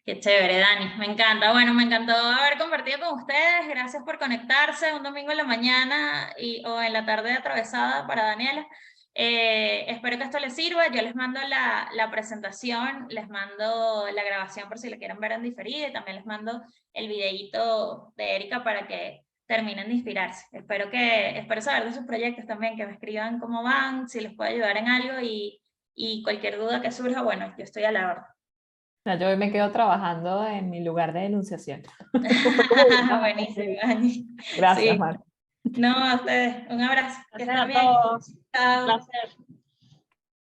Qué chévere, Dani, me encanta. Bueno, me encantó haber compartido con ustedes. Gracias por conectarse un domingo en la mañana o en la tarde atravesada para Daniela. Espero que esto les sirva. Yo les mando la presentación, les mando la grabación por si la quieren ver en diferido, y también les mando el videíto de Erika para que terminen de inspirarse. Espero saber de sus proyectos también, que me escriban cómo van, si les puedo ayudar en algo, y cualquier duda que surja, bueno, yo estoy a la orden. Yo hoy me quedo trabajando en mi lugar de enunciación. Buenísimo, Dani. Gracias, Sí. Mar. No, a ustedes. Un abrazo. Gracias a todos. Chao. Un placer.